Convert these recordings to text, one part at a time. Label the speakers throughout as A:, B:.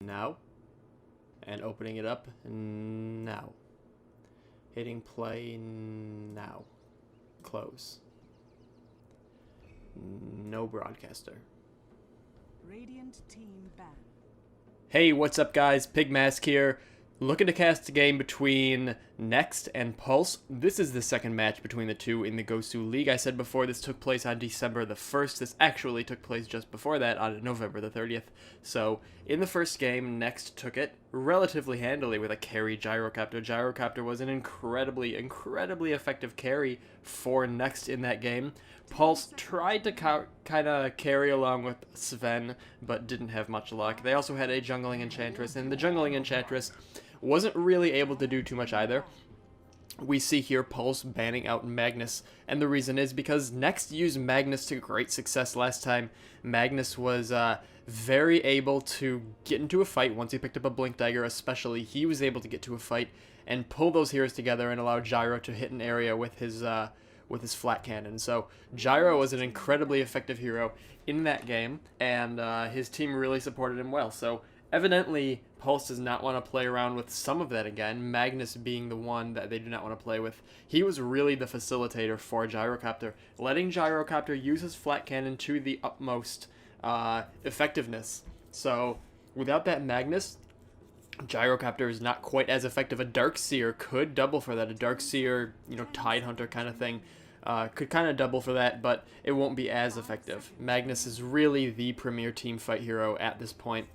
A: Now. And opening it up now. Hitting play now. Close. No broadcaster.
B: Radiant team ban.
A: Hey, what's up guys? Pigmask here. Looking to cast a game between Next and Pulse. This is the second match between the two in the Gosuleague. I said before this took place on December the 1st. This actually took place just before that on November the 30th. So, in the first game, Next took it relatively handily with a carry Gyrocopter. Gyrocopter was an incredibly effective carry for Next in that game. Pulse tried to kind of carry along with Sven, but didn't have much luck. They also had a jungling Enchantress, and the jungling Enchantress wasn't really able to do too much either. We see here Pulse banning out Magnus, and the reason is because Next used Magnus to great success last time. Magnus was very able to get into a fight once he picked up a Blink Dagger, especially. He was able to get to a fight and pull those heroes together and allow Gyro to hit an area with his flat cannon. So Gyro was an incredibly effective hero in that game, and his team really supported him well. So evidently, Pulse does not want to play around with some of that again, Magnus being the one that they do not want to play with. He was really the facilitator for Gyrocopter, letting Gyrocopter use his flat cannon to the utmost effectiveness. So without that Magnus, Gyrocopter is not quite as effective. A Darkseer could double for that. A Darkseer, Tidehunter kind of thing could kind of double for that, but it won't be as effective. Magnus is really the premier team fight hero at this point,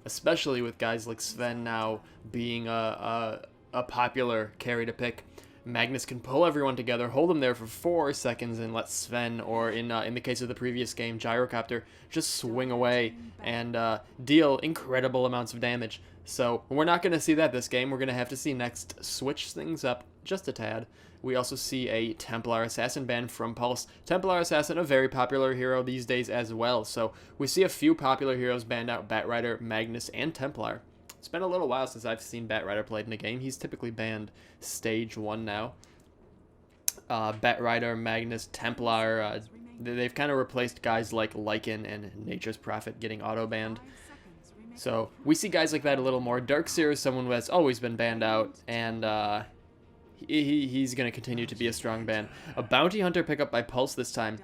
A: especially with guys like Sven now being a popular carry to pick. Magnus can pull everyone together, hold them there for 4 seconds, and let Sven, or in the case of the previous game, Gyrocopter, just swing away and deal incredible amounts of damage. So we're not going to see that this game. We're going to have to see Next switch things up just a tad. We also see a Templar Assassin ban from Pulse. Templar Assassin, a very popular hero these days as well. So we see a few popular heroes banned out: Batrider, Magnus, and Templar. It's been a little while since I've seen Batrider played in a game. He's typically banned stage 1 now. Batrider, Magnus, Templar, they've kind of replaced guys like Lycan and Nature's Prophet getting auto-banned. So we see guys like that a little more. Darkseer is someone who has always been banned out, and he's going to continue to be a strong ban. A Bounty Hunter pickup by Pulse this time.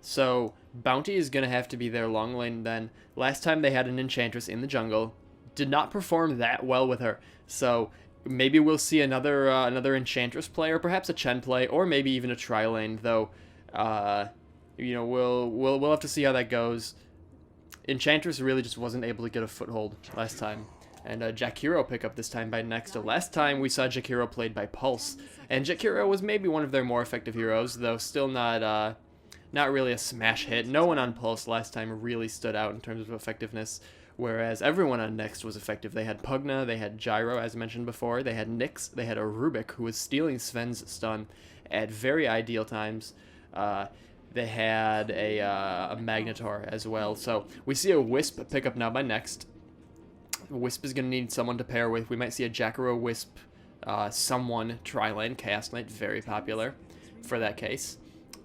A: So Bounty is going to have to be their long lane then. Last time they had an Enchantress in the jungle. Did not perform that well with her. So maybe we'll see another Enchantress play, or perhaps a Chen play, or maybe even a tri-lane, though we'll have to see how that goes. Enchantress really just wasn't able to get a foothold last time. And Jakiro pickup this time by Next. Last time we saw Jakiro played by Pulse, and Jakiro was maybe one of their more effective heroes, though still not really a smash hit. No one on Pulse last time really stood out in terms of effectiveness, whereas everyone on Next was effective. They had Pugna, they had Gyro, as mentioned before, they had Nyx, they had a Rubik, who was stealing Sven's stun at very ideal times. They had a Magnetar as well. So we see a Wisp pickup now by Next. Wisp is going to need someone to pair with. We might see a Jakiro Wisp, someone, tri-lane, Chaos Knight, very popular for that case.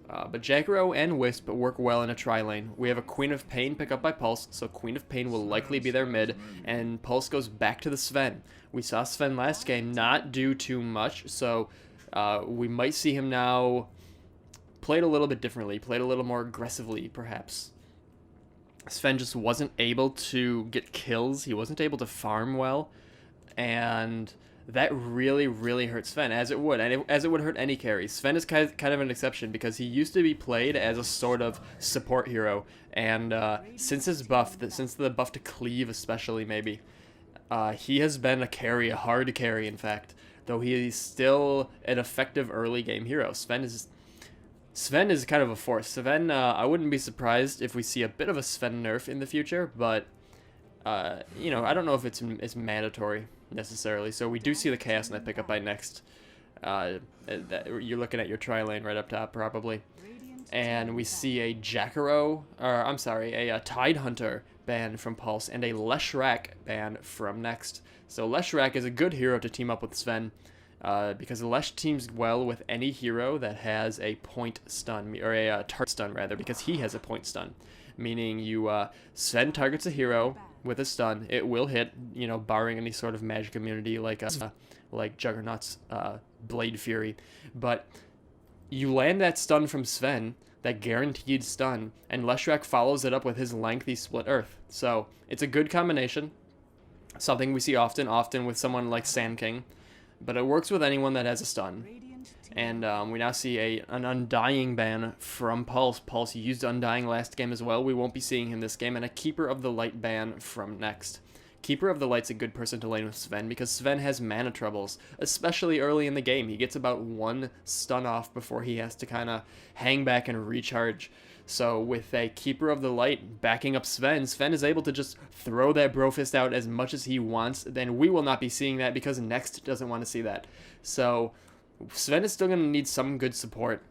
A: But Jakiro and Wisp work well in a tri-lane. We have a Queen of Pain pickup by Pulse, so Queen of Pain will likely be their mid, and Pulse goes back to the Sven. We saw Sven last game not do too much, so we might see him now played a little bit differently, played a little more aggressively, perhaps. Sven just wasn't able to get kills, he wasn't able to farm well, and that really hurt Sven, as it would, and as it would hurt any carry. Sven is kind of an exception, because he used to be played as a sort of support hero, and since his buff, since the buff to cleave especially maybe, he has been a carry, a hard carry in fact, though he is still an effective early game hero. Sven is kind of a force. Sven, I wouldn't be surprised if we see a bit of a Sven nerf in the future, but, I don't know if it's mandatory necessarily. So we do see the Chaos Knight pickup by Next. You're looking at your tri-lane right up top, probably. And we see a Jakiro, a Tidehunter ban from Pulse, and a Leshrac ban from Next. So Leshrac is a good hero to team up with Sven, because Lesh teams well with any hero that has a point stun, or a target stun rather, because he has a point stun. Meaning Sven targets a hero, with a stun. It will hit, barring any sort of magic immunity like Juggernaut's Blade Fury. But you land that stun from Sven, that guaranteed stun, and Leshrac follows it up with his lengthy Split Earth. So it's a good combination. Something we see often with someone like Sand King. But it works with anyone that has a stun. And we now see an Undying ban from Pulse. Pulse used Undying last game as well. We won't be seeing him this game. And a Keeper of the Light ban from Next. Keeper of the Light's a good person to lane with Sven because Sven has mana troubles, especially early in the game. He gets about 1 stun off before he has to kind of hang back and recharge. So with a Keeper of the Light backing up Sven, Sven is able to just throw that Brofist out as much as he wants. Then we will not be seeing that because Next doesn't want to see that. So Sven is still going to need some good support.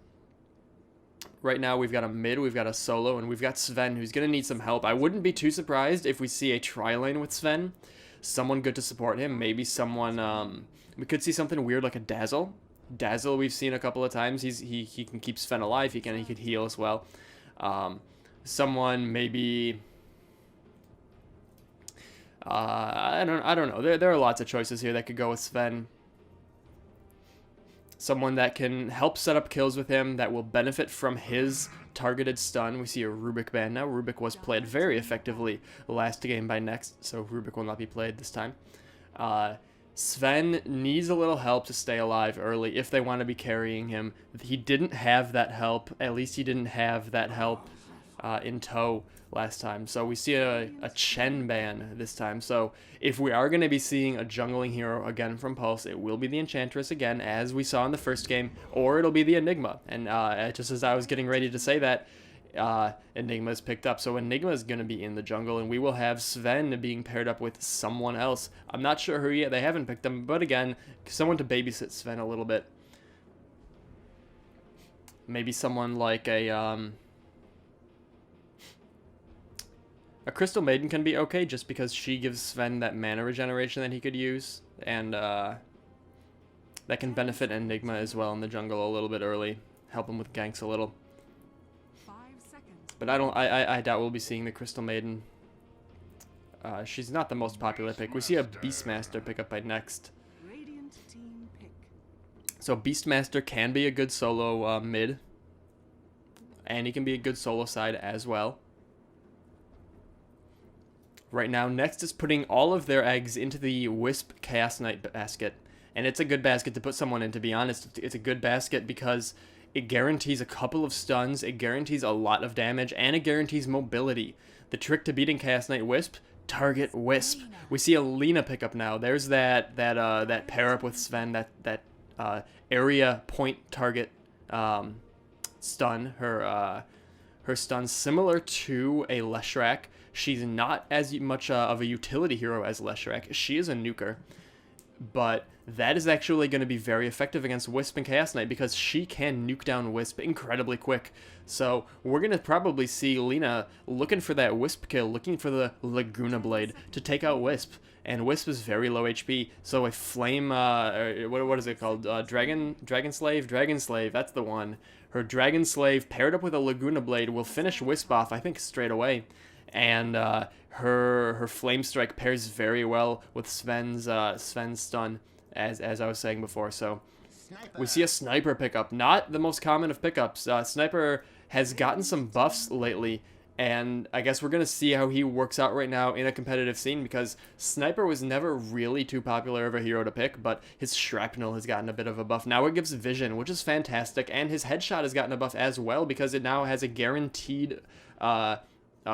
A: Right now we've got a mid, we've got a solo, and we've got Sven who's going to need some help. I wouldn't be too surprised if we see a tri-lane with Sven. Someone good to support him. Maybe someone, we could see something weird like a Dazzle. Dazzle we've seen a couple of times. He can keep Sven alive. He could heal as well. Someone maybe... I don't know. There are lots of choices here that could go with Sven. Someone that can help set up kills with him, that will benefit from his targeted stun. We see a Rubik ban now. Rubik was played very effectively last game by Next, so Rubik will not be played this time. Sven needs a little help to stay alive early if they want to be carrying him. He didn't have that help. At least he didn't have that help in tow last time. So we see a Chen ban this time. So if we are going to be seeing a jungling hero again from Pulse, it will be the Enchantress again, as we saw in the first game, or it'll be the Enigma. And just as I was getting ready to say that, Enigma is picked up. So Enigma is going to be in the jungle, and we will have Sven being paired up with someone else. I'm not sure who yet. They haven't picked him, but again, someone to babysit Sven a little bit. Maybe someone like a Crystal Maiden can be okay just because she gives Sven that mana regeneration that he could use, and that can benefit Enigma as well in the jungle a little bit early, help him with ganks a little.
B: 5 seconds.
A: But I doubt we'll be seeing the Crystal Maiden. She's not the most popular pick. We see a Beastmaster pick up by Next.
B: Radiant team pick.
A: So Beastmaster can be a good solo mid, and he can be a good solo side as well. Right now, Next is putting all of their eggs into the Wisp Chaos Knight basket. And it's a good basket to put someone in, to be honest. It's a good basket because it guarantees a couple of stuns, it guarantees a lot of damage, and it guarantees mobility. The trick to beating Chaos Knight Wisp, target Wisp. We see a Lina pickup now. There's that pair up with Sven, that area point target stun. Her stun's similar to a Leshrac. She's not as much of a utility hero as Leshrac. She is a nuker. But that is actually going to be very effective against Wisp and Chaos Knight because she can nuke down Wisp incredibly quick. So we're going to probably see Lina looking for that Wisp kill, looking for the Laguna Blade to take out Wisp. And Wisp is very low HP, so a flame, what is it called? Dragon Slave, that's the one. Her Dragon Slave paired up with a Laguna Blade will finish Wisp off, I think, straight away. And her Flame Strike pairs very well with Sven's stun, as I was saying before. So we see a Sniper pickup, not the most common of pickups. Sniper has gotten some buffs lately, and I guess we're going to see how he works out right now in a competitive scene, because Sniper was never really too popular of a hero to pick, but his Shrapnel has gotten a bit of a buff. Now it gives Vision, which is fantastic, and his Headshot has gotten a buff as well, because it now has a guaranteed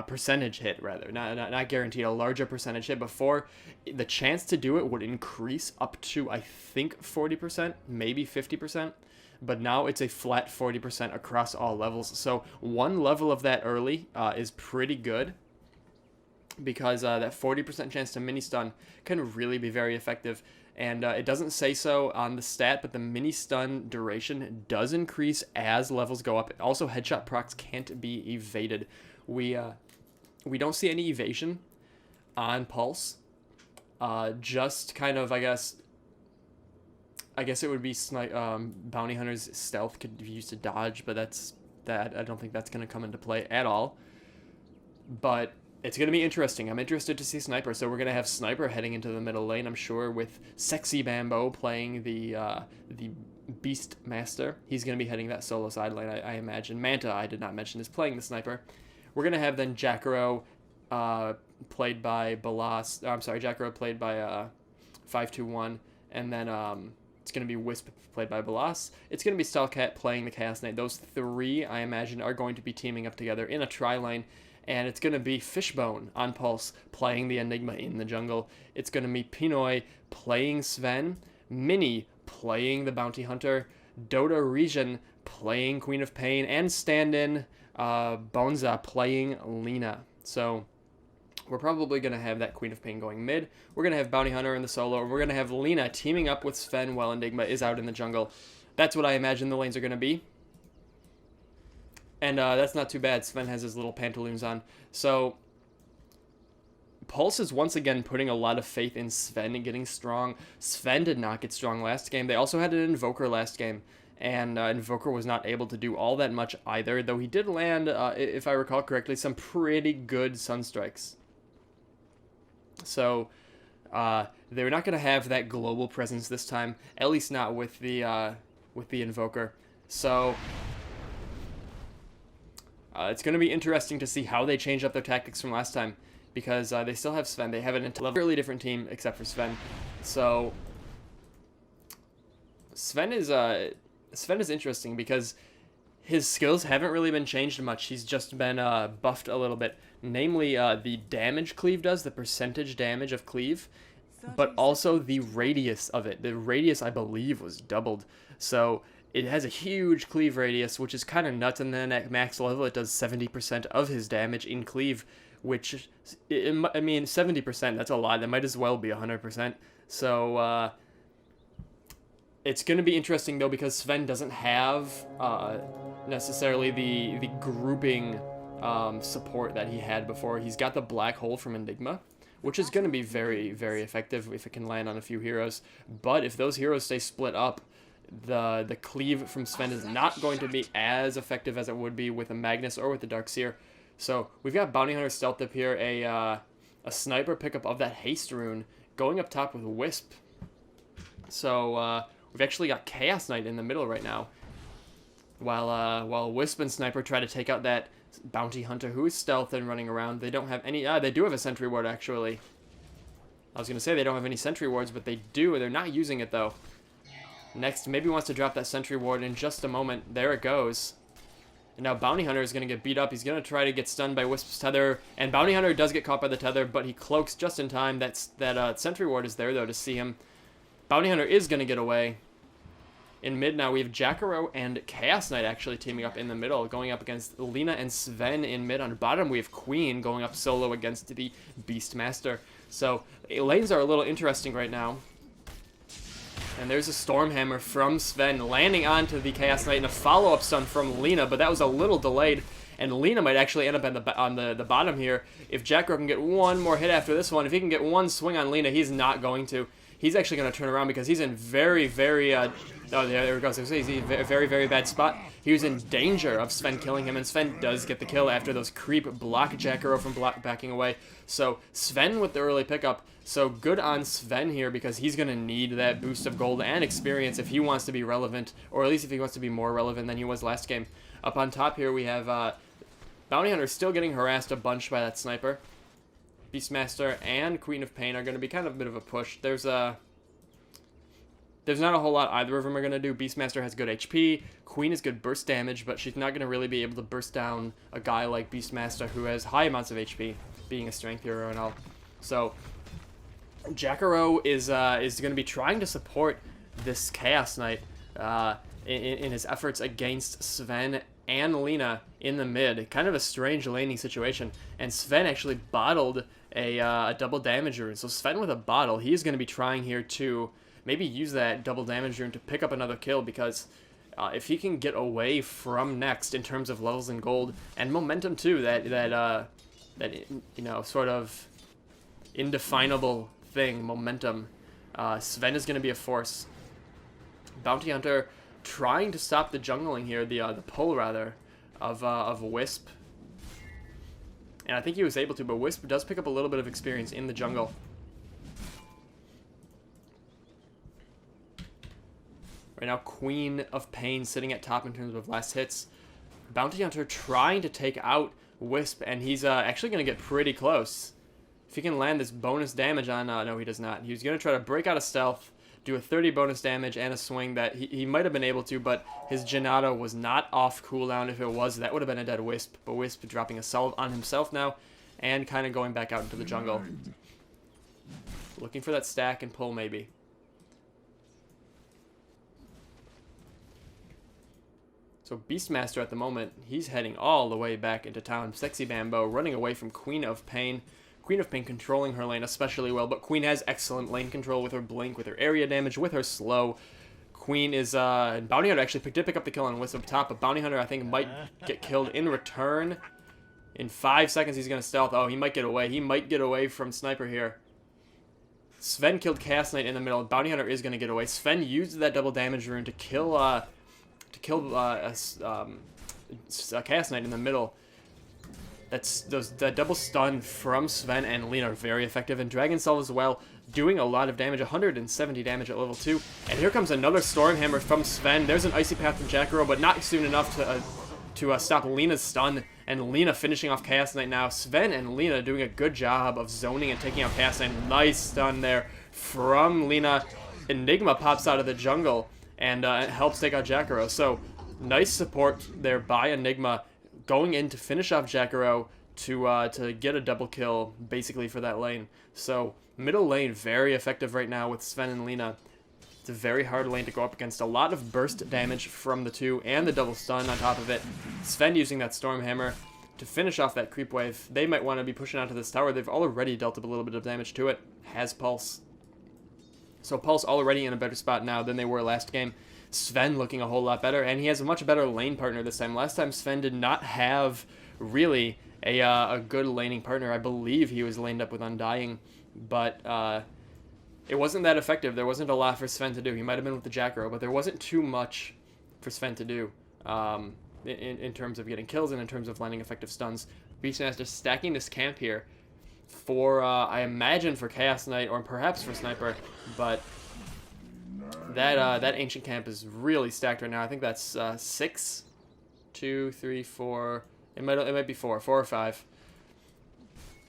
A: percentage hit, rather. Not guaranteed, a larger percentage hit. Before, the chance to do it would increase up to, I think, 40%, maybe 50%. But now it's a flat 40% across all levels. So one level of that early is pretty good, because that 40% chance to mini stun can really be very effective. And it doesn't say so on the stat, but the mini stun duration does increase as levels go up. Also, headshot procs can't be evaded. We don't see any evasion on Pulse. Just kind of, I guess it would be Bounty Hunter's stealth could be used to dodge, but I don't think that's going to come into play at all. But It's going to be interesting. I'm interested to see Sniper. So we're going to have Sniper heading into the middle lane, I'm sure, with Sexy Bambo playing the Beast Master. He's going to be heading that solo side lane, I imagine. Manta, I did not mention, is playing the Sniper. We're going to have then Jacaro played by Balas. I'm sorry, Jacaro played by 521. And then it's going to be Wisp played by Balas. It's going to be Stallcat playing the Chaos Knight. Those three, I imagine, are going to be teaming up together in a tri-lane. And it's going to be Fishbone on Pulse playing the Enigma in the jungle. It's going to be Pinoy playing Sven, Minnie playing the Bounty Hunter, Dota Region playing Queen of Pain, and stand-in Bonza playing Lina. So we're probably going to have that Queen of Pain going mid. We're going to have Bounty Hunter in the solo. We're going to have Lina teaming up with Sven while Enigma is out in the jungle. That's what I imagine the lanes are going to be. And that's not too bad. Sven has his little pantaloons on. So Pulse is once again putting a lot of faith in Sven and getting strong. Sven did not get strong last game. They also had an Invoker last game. And Invoker was not able to do all that much either. Though he did land, if I recall correctly, some pretty good Sunstrikes. So they're not going to have that global presence this time. At least not with the Invoker. So it's going to be interesting to see how they change up their tactics from last time, because they still have Sven. They have an entirely different team except for Sven. So Sven is interesting because his skills haven't really been changed much. He's just been buffed a little bit. Namely, the damage cleave does, the percentage damage of cleave, but also the radius of it. The radius, I believe, was doubled. So it has a huge cleave radius, which is kind of nuts, and then at max level it does 70% of his damage in cleave, which, I mean, 70%, that's a lot. That might as well be 100%. So it's going to be interesting, though, because Sven doesn't have necessarily the grouping support that he had before. He's got the Black Hole from Enigma, which is going to be very, very effective if it can land on a few heroes. But if those heroes stay split up, the cleave from Sven is not going to be as effective as it would be with a Magnus or with the Darkseer. So we've got Bounty Hunter stealth up here, a sniper pickup of that haste rune, going up top with Wisp. So we've actually got Chaos Knight in the middle right now, while Wisp and Sniper try to take out that Bounty Hunter who is stealth and running around. They don't have any. They do have a sentry ward actually. I was gonna say they don't have any sentry wards, but they do. They're not using it though. Next, maybe wants to drop that sentry ward in just a moment. There it goes. And now Bounty Hunter is going to get beat up. He's going to try to get stunned by Wisp's tether. And Bounty Hunter does get caught by the tether, but he cloaks just in time. That sentry ward is there, though, to see him. Bounty Hunter is going to get away. In mid now, we have Jacaro and Chaos Knight actually teaming up in the middle, going up against Lina and Sven in mid. On bottom, we have Queen going up solo against the Beastmaster. So, lanes are a little interesting right now. And there's a Stormhammer from Sven landing onto the Chaos Knight and a follow-up stun from Lina, but that was a little delayed. And Lina might actually end up on the bottom here. If Jacaro can get one more hit after this one, if he can get one swing on Lina, he's not going to. He's actually going to turn around because he's in very, very... oh, there it goes. He's in a very, very bad spot. He was in danger of Sven killing him, and Sven does get the kill after those creep block Jacaro from backing away. So Sven with the early pickup. So good on Sven here because he's going to need that boost of gold and experience if he wants to be relevant, or at least if he wants to be more relevant than he was last game. Up on top here we have Bounty Hunter still getting harassed a bunch by that sniper. Beastmaster and Queen of Pain are going to be kind of a bit of a push. There's not a whole lot either of them are going to do. Beastmaster has good HP. Queen is good burst damage, but she's not going to really be able to burst down a guy like Beastmaster who has high amounts of HP, being a strength hero and all. So Jacaro is going to be trying to support this Chaos Knight in his efforts against Sven and Lina in the mid. Kind of a strange laning situation. And Sven actually bottled a double damage rune. So Sven with a bottle, he's going to be trying here to maybe use that double damage rune to pick up another kill, because if he can get away from next in terms of levels and gold and momentum too, that you know, sort of indefinable thing, momentum, Sven is going to be a force. Bounty Hunter trying to stop the jungling here, the pull rather of Wisp. And I think he was able to, but Wisp does pick up a little bit of experience in the jungle. Right now, Queen of Pain sitting at top in terms of last hits. Bounty Hunter trying to take out Wisp, and he's actually going to get pretty close. If he can land this bonus damage on... no, he does not. He was going to try to break out of stealth, do a 30 bonus damage and a swing that he might have been able to, but his Janata was not off cooldown. If it was, that would have been a dead Wisp. But Wisp dropping a salve on himself now and kind of going back out into the jungle. Looking for that stack and pull maybe. So Beastmaster at the moment, he's heading all the way back into town. Sexy Bambo running away from Queen of Pain. Queen of Pain controlling her lane especially well, but Queen has excellent lane control with her blink, with her area damage, with her slow. Queen is, Bounty Hunter actually did pick up the kill on Wisp up top, but Bounty Hunter I think might get killed in return. In 5 seconds he's going to stealth. Oh, he might get away. He might get away from Sniper here. Sven killed Chaos Knight in the middle. Bounty Hunter is going to get away. Sven used that double damage rune to kill Chaos Knight in the middle. That double stun from Sven and Lena are very effective, and Dragon Cell as well, doing a lot of damage, 170 damage at level 2. And here comes another Stormhammer from Sven. There's an Icy Path from Jackaro, but not soon enough to stop Lena's stun, and Lena finishing off Chaos Knight now. Sven and Lena doing a good job of zoning and taking out Chaos Knight. Nice stun there from Lena. Enigma pops out of the jungle and helps take out Jackaro. So nice support there by Enigma, going in to finish off Jackaro to get a double kill, basically, for that lane. So, middle lane, very effective right now with Sven and Lena. It's a very hard lane to go up against. A lot of burst damage from the two, and the double stun on top of it. Sven using that Stormhammer to finish off that creep wave. They might want to be pushing onto this tower. They've already dealt up a little bit of damage to it. Has Pulse. So, Pulse already in a better spot now than they were last game. Sven looking a whole lot better, and he has a much better lane partner this time. Last time Sven did not have really a good laning partner. I believe he was laned up with Undying, but it wasn't that effective. There wasn't a lot for Sven to do. He might have been with the Jackaro, but there wasn't too much for Sven to do in terms of getting kills and in terms of landing effective stuns. Beastmaster stacking this camp here for, I imagine, for Chaos Knight or perhaps for Sniper, but that Ancient Camp is really stacked right now. I think that's 6, 2, 3, 4. It might be 4 or 5.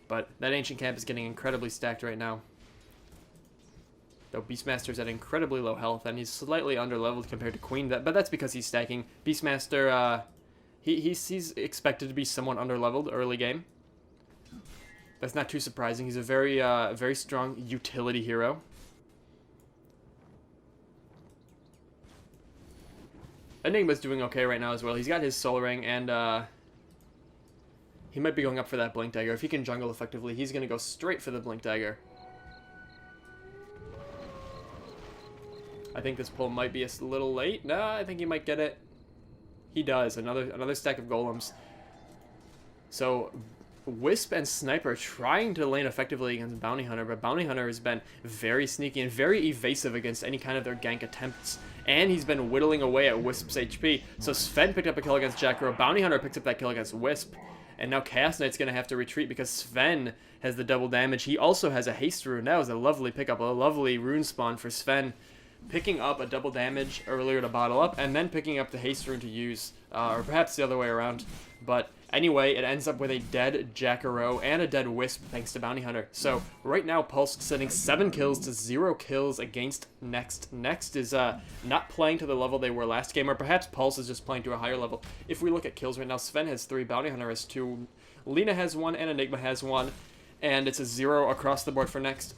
A: But that Ancient Camp is getting incredibly stacked right now. Though Beastmaster's at incredibly low health, and he's slightly underleveled compared to Queen. But that's because he's stacking. Beastmaster, he's expected to be somewhat underleveled early game. That's not too surprising. He's a very strong utility hero. Enigma's doing okay right now as well. He's got his Soul Ring, and he might be going up for that Blink Dagger. If he can jungle effectively, he's going to go straight for the Blink Dagger. I think this pull might be a little late. No, I think he might get it. He does. Another stack of golems. So Wisp and Sniper trying to lane effectively against Bounty Hunter, but Bounty Hunter has been very sneaky and very evasive against any kind of their gank attempts, and he's been whittling away at Wisp's HP. So Sven picked up a kill against Jackaro, Bounty Hunter picks up that kill against Wisp, and now Chaos Knight's going to have to retreat because Sven has the double damage. He also has a haste rune. That was a lovely pickup, a lovely rune spawn for Sven, picking up a double damage earlier to bottle up, and then picking up the haste rune to use, or perhaps the other way around. But anyway, it ends up with a dead Jackaro and a dead Wisp thanks to Bounty Hunter. So right now, Pulse sitting 7 kills to 0 kills against Next. Next is not playing to the level they were last game, or perhaps Pulse is just playing to a higher level. If we look at kills right now, Sven has 3, Bounty Hunter has 2, Lena has 1, and Enigma has 1, and it's a 0 across the board for Next.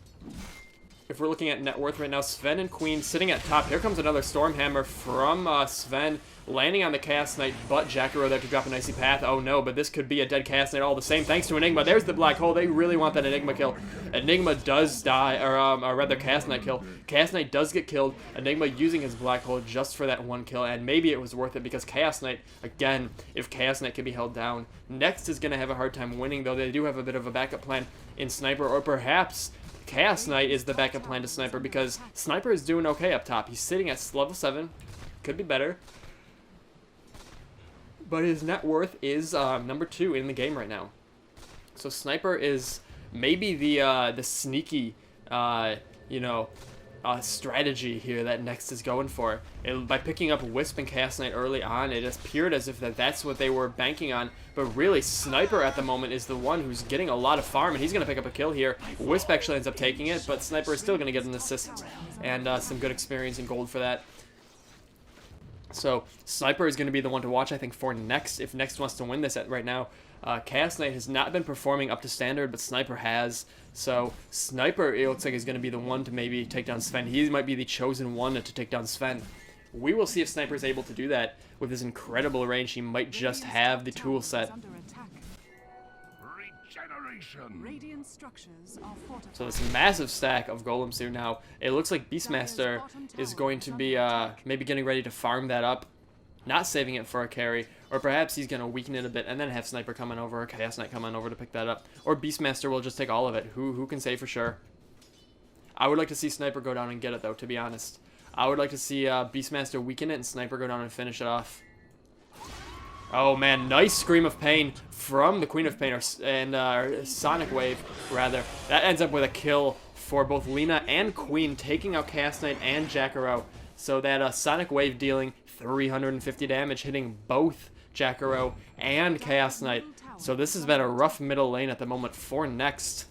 A: If we're looking at net worth right now, Sven and Queen sitting at top. Here comes another Stormhammer from Sven, landing on the Chaos Knight, but Jackaro there to drop an Icy Path. Oh no, but this could be a dead Chaos Knight all the same, thanks to Enigma. There's the black hole. They really want that Enigma kill. Enigma does die, or rather Chaos Knight kill. Chaos Knight does get killed. Enigma using his black hole just for that one kill, and maybe it was worth it because Chaos Knight, again, if Chaos Knight can be held down, Next is going to have a hard time winning, though they do have a bit of a backup plan in Sniper, or perhaps Chaos Knight is the backup plan to Sniper, because Sniper is doing okay up top. He's sitting at level 7. Could be better. But his net worth is number 2 in the game right now. So Sniper is maybe the sneaky, strategy here that Next is going for. By picking up Wisp and Chaos Knight early on, it appeared as if that's what they were banking on. But really, Sniper at the moment is the one who's getting a lot of farm, and he's going to pick up a kill here. Wisp actually ends up taking it, but Sniper is still going to get an assist and some good experience and gold for that. So Sniper is going to be the one to watch, I think, for Next, if Next wants to win this right now. Chaos Knight has not been performing up to standard, but Sniper has. So Sniper, it looks like, is going to be the one to maybe take down Sven. He might be the chosen one to take down Sven. We will see if Sniper is able to do that. With his incredible range, he might just have the tool set.
B: Radiant structures are fortified.
A: So this massive stack of golems here now. It looks like Beastmaster is going to be maybe getting ready to farm that up. Not saving it for a carry, or perhaps he's going to weaken it a bit and then have Sniper coming over, or Chaos Knight coming over to pick that up. Or Beastmaster will just take all of it. Who can say for sure? I would like to see Sniper go down and get it, though, to be honest. I would like to see Beastmaster weaken it and Sniper go down and finish it off. Oh man, nice Scream of Pain from the Queen of Pain, and Sonic Wave, rather. That ends up with a kill for both Lina and Queen, taking out Chaos Knight and Jacaro. So that Sonic Wave dealing 350 damage, hitting both Jacaro and Chaos Knight. So this has been a rough middle lane at the moment for Next.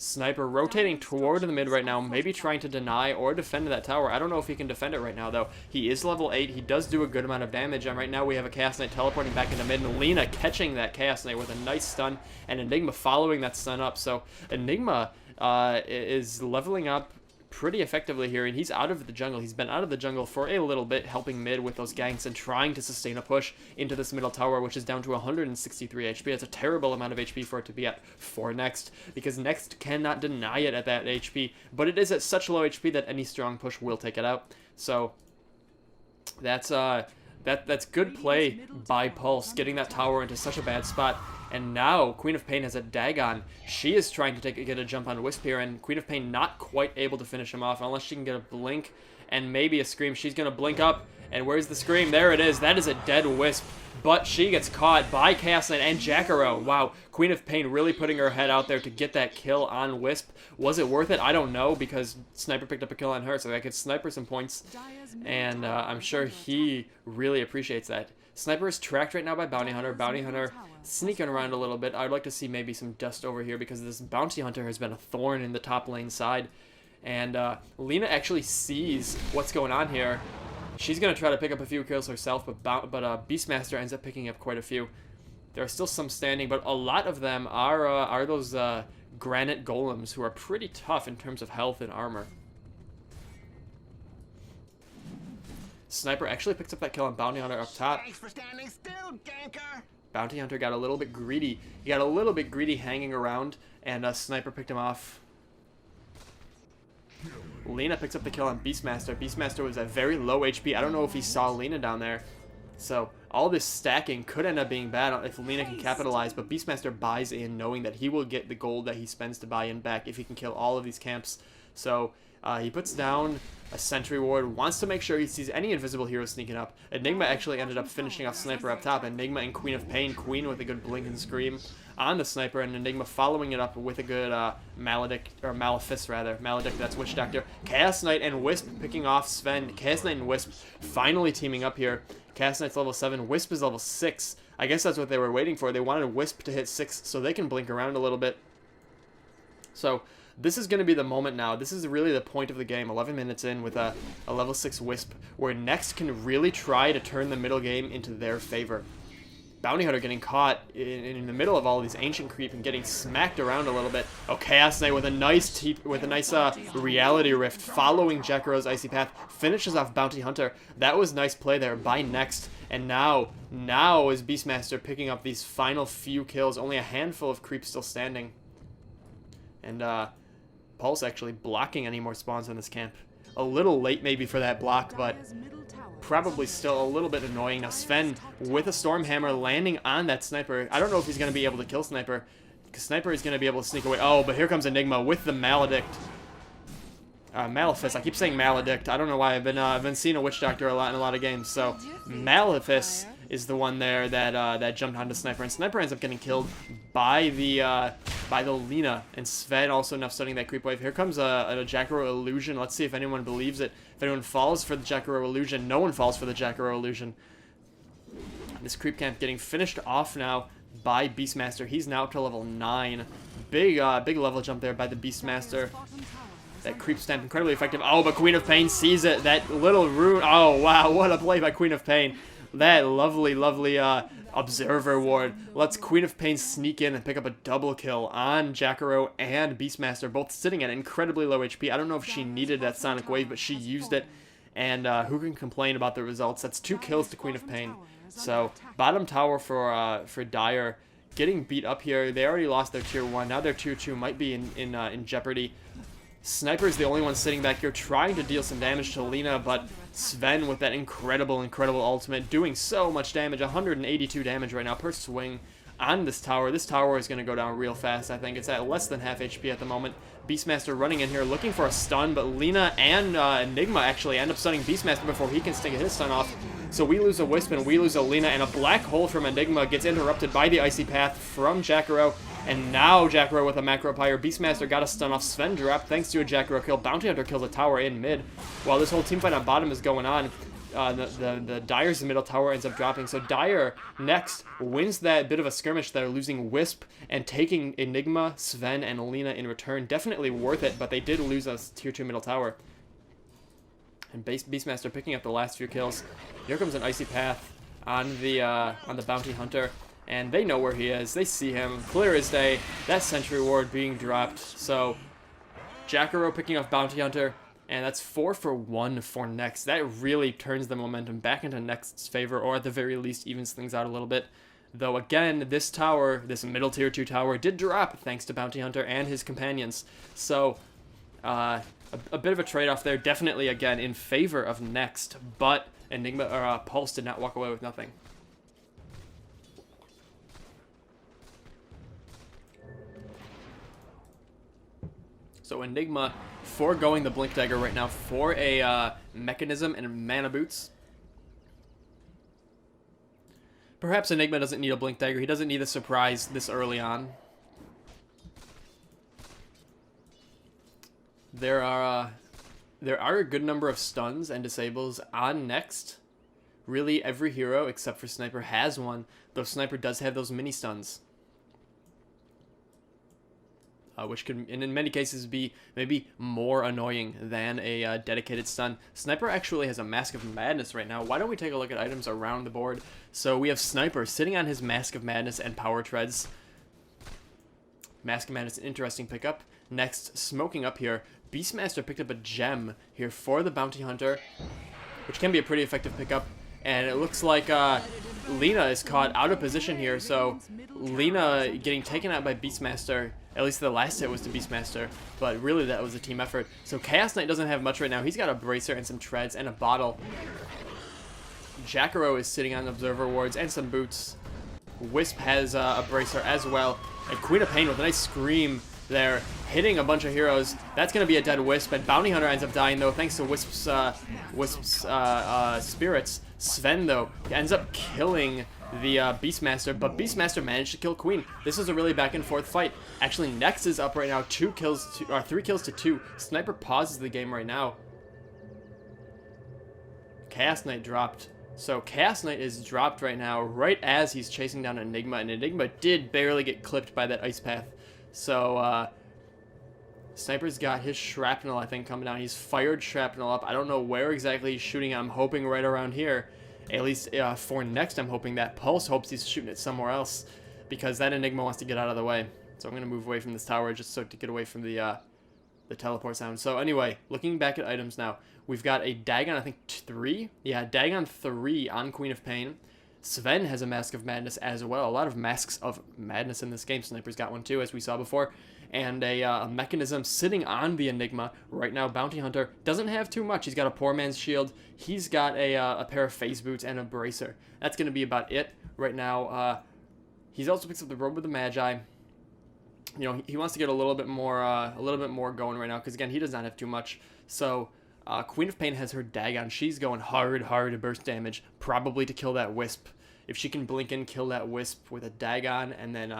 A: Sniper rotating toward the mid right now, maybe trying to deny or defend that tower. I don't know if he can defend it right now, though. He is level 8. He does do a good amount of damage, and right now we have a Chaos Knight teleporting back into mid, and Lina catching that Chaos Knight with a nice stun, and Enigma following that stun up. So Enigma is leveling up pretty effectively here, and he's out of the jungle. He's been out of the jungle for a little bit, helping mid with those ganks and trying to sustain a push into this middle tower, which is down to 163 HP. That's a terrible amount of HP for it to be at for Next, because Next cannot deny it at that HP, but it is at such low HP that any strong push will take it out. So that's good play by Pulse, getting that tower into such a bad spot. And now Queen of Pain has a Dagon. She is trying to get a jump on Wisp here, and Queen of Pain not quite able to finish him off unless she can get a blink and maybe a scream. She's going to blink up, and where's the scream? There it is. That is a dead Wisp, but she gets caught by Chaos Knight and Jacaro. Wow, Queen of Pain really putting her head out there to get that kill on Wisp. Was it worth it? I don't know, because Sniper picked up a kill on her, so I could Sniper some points, and I'm sure he really appreciates that. Sniper is tracked right now by Bounty Hunter. Bounty Hunter sneaking around a little bit. I'd like to see maybe some dust over here, because this Bounty Hunter has been a thorn in the top lane side. And Lina actually sees what's going on here. She's going to try to pick up a few kills herself, but Beastmaster ends up picking up quite a few. There are still some standing, but a lot of them are those granite golems who are pretty tough in terms of health and armor. Sniper actually picks up that kill on Bounty Hunter up top.
C: Thanks for standing still, ganker.
A: Bounty Hunter got a little bit greedy. He got a little bit greedy hanging around, and Sniper picked him off. Lina picks up the kill on Beastmaster. Beastmaster was at very low HP. I don't know if he saw Lina down there. So all this stacking could end up being bad if Lina can capitalize, but Beastmaster buys in knowing that he will get the gold that he spends to buy in back if he can kill all of these camps. So he puts down a sentry ward, wants to make sure he sees any invisible heroes sneaking up. Enigma actually ended up finishing off Sniper up top. Enigma and Queen of Pain. Queen with a good blink and scream on the Sniper, and Enigma following it up with a good Maledict, that's Witch Doctor. Chaos Knight and Wisp picking off Sven. Chaos Knight and Wisp finally teaming up here. Chaos Knight's level 7, Wisp is level 6. I guess that's what they were waiting for. They wanted Wisp to hit 6 so they can blink around a little bit. So this is going to be the moment now. This is really the point of the game, 11 minutes in with a level 6 Wisp, where Next can really try to turn the middle game into their favor. Bounty Hunter getting caught in the middle of all of these ancient creep and getting smacked around a little bit. Oh, Chaos Knight with a nice reality rift following Jacaro's icy path finishes off Bounty Hunter. That was nice play there by Next. And now is Beastmaster picking up these final few kills. Only a handful of creeps still standing. And Pulse actually blocking any more spawns in this camp. A little late maybe for that block, but probably still a little bit annoying. Now Sven with a Stormhammer landing on that Sniper. I don't know if he's going to be able to kill Sniper, because Sniper is going to be able to sneak away. Oh, but here comes Enigma with the Maledict. Malefice. I keep saying Maledict. I don't know why. I've been seeing a Witch Doctor a lot in a lot of games. So Malefice is the one there that jumped onto Sniper, and Sniper ends up getting killed by the Lina, and Sven also enough studying that creep wave. Here comes a Jacaro illusion. Let's see if anyone believes it. If anyone falls for the Jacaro illusion. No one falls for the Jacaro illusion. This creep camp getting finished off now by Beastmaster. He's now up to level 9. Big level jump there by the Beastmaster. That creep stamp, incredibly effective. Oh, but Queen of Pain sees it. That little rune. Oh, wow. What a play by Queen of Pain. That lovely Observer ward lets Queen of Pain sneak in and pick up a double kill on Jacaro and Beastmaster, both sitting at incredibly low HP. I don't know if she needed that Sonic Wave, but she used it. And who can complain about the results? That's 2 kills to Queen of Pain. So, bottom tower for Dire. Getting beat up here. They already lost their tier 1. Now their tier 2 might be in jeopardy. Sniper's the only one sitting back here trying to deal some damage to Lina, but Sven with that incredible ultimate doing so much damage. 182 damage right now per swing on this tower. This tower is going to go down real fast, I think. It's at less than half HP at the moment. Beastmaster running in here looking for a stun, but Lina and Enigma actually end up stunning Beastmaster before he can stick his stun off. So we lose a Wisp and we lose a Lina, and a black hole from Enigma gets interrupted by the Icy Path from Jacaro. And now Jacaro with a Macro Pyre. Beastmaster got a stun off Sven drop thanks to a Jacaro kill. Bounty Hunter kills a tower in mid. While this whole team fight on bottom is going on, the Dire's middle tower ends up dropping. So Dire next wins that bit of a skirmish there, losing Wisp and taking Enigma, Sven, and Lina in return. Definitely worth it, but they did lose a tier 2 middle tower. And Beastmaster picking up the last few kills. Here comes an Icy Path on the Bounty Hunter. And they know where he is. They see him. Clear as day. That Sentry Ward being dropped. So, Jacaro picking off Bounty Hunter. And that's 4 for 1 for Next. That really turns the momentum back into Next's favor. Or at the very least, evens things out a little bit. Though, again, this tower, this middle tier 2 tower, did drop thanks to Bounty Hunter and his companions. So, a bit of a trade-off there. Definitely, again, in favor of Next. But Enigma or Pulse did not walk away with nothing. So Enigma foregoing the Blink Dagger right now for a Mechanism and Mana Boots. Perhaps Enigma doesn't need a Blink Dagger. He doesn't need a surprise this early on. There are a good number of stuns and disables on Next. Really, every hero except for Sniper has one, though Sniper does have those mini stuns. Which could, in many cases, be maybe more annoying than a dedicated stun. Sniper actually has a Mask of Madness right now. Why don't we take a look at items around the board? So we have Sniper sitting on his Mask of Madness and Power Treads. Mask of Madness, an interesting pickup. Next, smoking up here, Beastmaster picked up a gem here for the Bounty Hunter, which can be a pretty effective pickup. And it looks like Lina is caught out of position here, so Lina getting taken out by Beastmaster. At least the last hit was to Beastmaster, but really that was a team effort. So Chaos Knight doesn't have much right now. He's got a Bracer and some Treads and a Bottle. Jacaro is sitting on Observer Wards and some Boots. Wisp has a Bracer as well. And Queen of Pain with a nice Scream there, hitting a bunch of heroes. That's going to be a dead Wisp, and Bounty Hunter ends up dying, though, thanks to Wisp's spirits. Sven, though, ends up killing the Beastmaster, but Beastmaster managed to kill Queen. This is a really back-and-forth fight. Actually, Next is up right now, 3 kills to 2. Sniper pauses the game right now. Chaos Knight dropped. So Chaos Knight is dropped right now, right as he's chasing down Enigma, and Enigma did barely get clipped by that Ice Path. So, Sniper's got his Shrapnel, I think, coming down. He's fired Shrapnel up. I don't know where exactly he's shooting. I'm hoping right around here. At least for Next, I'm hoping that Pulse hopes he's shooting it somewhere else, because that Enigma wants to get out of the way. So I'm going to move away from this tower just so to get away from the teleport sound. So anyway, looking back at items now, we've got a Dagon, I think 3? Yeah, Dagon 3 on Queen of Pain. Sven has a Mask of Madness as well. A lot of Masks of Madness in this game. Sniper's got one too, as we saw before. And a Mechanism sitting on the Enigma. Right now, Bounty Hunter doesn't have too much. He's got a Poor Man's Shield. He's got a pair of Phase Boots and a Bracer. That's going to be about it right now. He's also picks up the Robe of the Magi. You know, he wants to get a little bit more going right now, because again, he does not have too much. So Queen of Pain has her Dagon. She's going hard to burst damage, probably to kill that Wisp. If she can blink and kill that Wisp with a Dagon, and then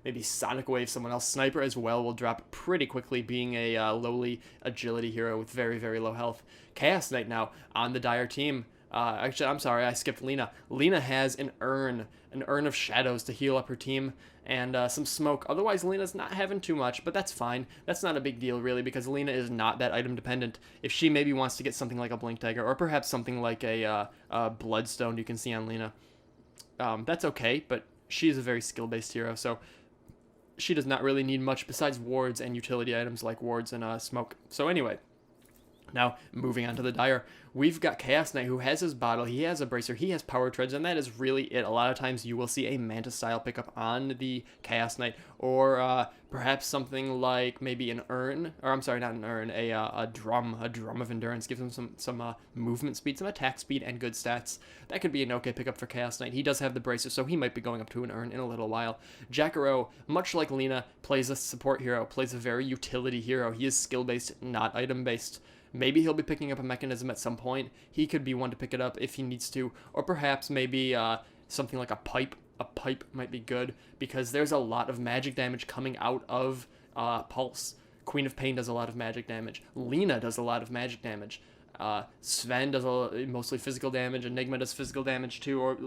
A: maybe Sonic Wave someone else. Sniper as well will drop pretty quickly, being a lowly agility hero with very, very low health. Chaos Knight now on the Dire team. Actually, I'm sorry, I skipped Lena. Lena has an urn of shadows to heal up her team, and some smoke. Otherwise, Lena's not having too much, but that's fine. That's not a big deal, really, because Lena is not that item dependent. If she maybe wants to get something like a Blink Dagger, or perhaps something like a Bloodstone you can see on Lena, that's okay, but she's a very skill-based hero, so she does not really need much besides wards and utility items like wards and smoke. So anyway, now, moving on to the Dire, we've got Chaos Knight, who has his bottle, he has a bracer, he has power treads, and that is really it. A lot of times you will see a Manta style pickup on the Chaos Knight, or perhaps something like maybe an urn, or I'm sorry, not an urn, a drum of endurance, gives him some movement speed, some attack speed, and good stats. That could be an okay pickup for Chaos Knight. He does have the bracer, so he might be going up to an urn in a little while. Jacaro, much like Lena, plays a support hero, plays a very utility hero. He is skill-based, not item-based. Maybe he'll be picking up a mechanism at some point. He could be one to pick it up if he needs to. Or perhaps maybe something like a pipe. A pipe might be good because there's a lot of magic damage coming out of Pulse. Queen of Pain does a lot of magic damage. Lena does a lot of magic damage. Sven does mostly physical damage. Enigma does physical damage too. Or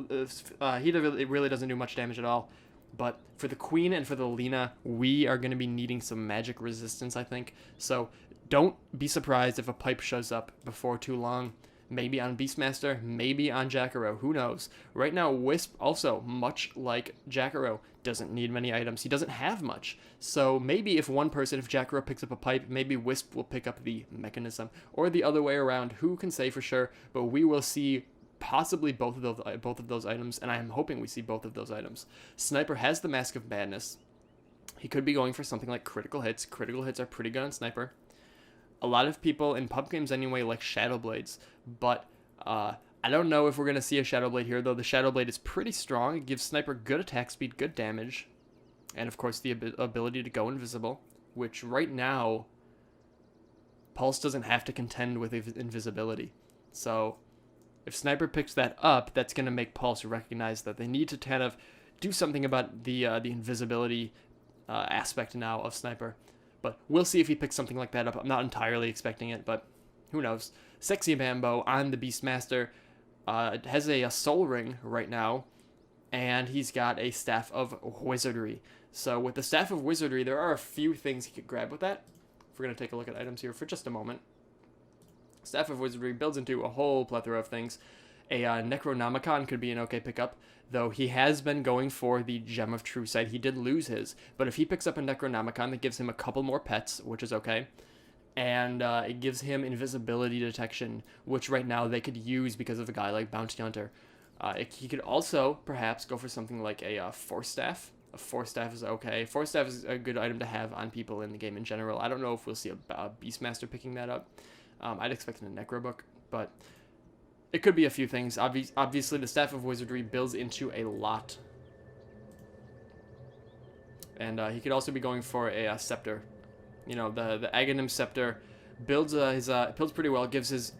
A: he really doesn't do much damage at all. But for the Queen and for the Lena, we are going to be needing some magic resistance, I think. So don't be surprised if a pipe shows up before too long. Maybe on Beastmaster, maybe on Jacaro, who knows. Right now, Wisp also, much like Jacaro, doesn't need many items. He doesn't have much. So maybe if Jacaro picks up a pipe, maybe Wisp will pick up the mechanism. Or the other way around, who can say for sure, but we will see possibly both of those items, and I am hoping we see both of those items. Sniper has the Mask of Madness. He could be going for something like critical hits. Critical hits are pretty good on Sniper. A lot of people in pub games anyway like Shadow Blades, but I don't know if we're going to see a Shadow Blade here, though the Shadow Blade is pretty strong. It gives Sniper good attack speed, good damage, and of course the ability to go invisible, which right now Pulse doesn't have to contend with invisibility. So if Sniper picks that up, that's going to make Pulse recognize that they need to kind of do something about the invisibility aspect now of Sniper. But we'll see if he picks something like that up. I'm not entirely expecting it, but who knows. Sexy Bambo on the Beastmaster has a Soul Ring right now, and he's got a Staff of Wizardry. So with the Staff of Wizardry, there are a few things he could grab with that. If we're going to take a look at items here for just a moment. Staff of Wizardry builds into a whole plethora of things. A Necronomicon could be an okay pickup, though he has been going for the Gem of True Sight. He did lose his, but if he picks up a Necronomicon, that gives him a couple more pets, which is okay. And it gives him invisibility detection, which right now they could use because of a guy like Bounty Hunter. He could also perhaps go for something like a Force Staff. A Force Staff is okay. Force Staff is a good item to have on people in the game in general. I don't know if we'll see a Beastmaster picking that up. I'd expect in a Necro book, but it could be a few things. Obviously, the Staff of Wizardry builds into a lot. And he could also be going for a Scepter. You know, the Aghanim Scepter builds builds pretty well. Gives his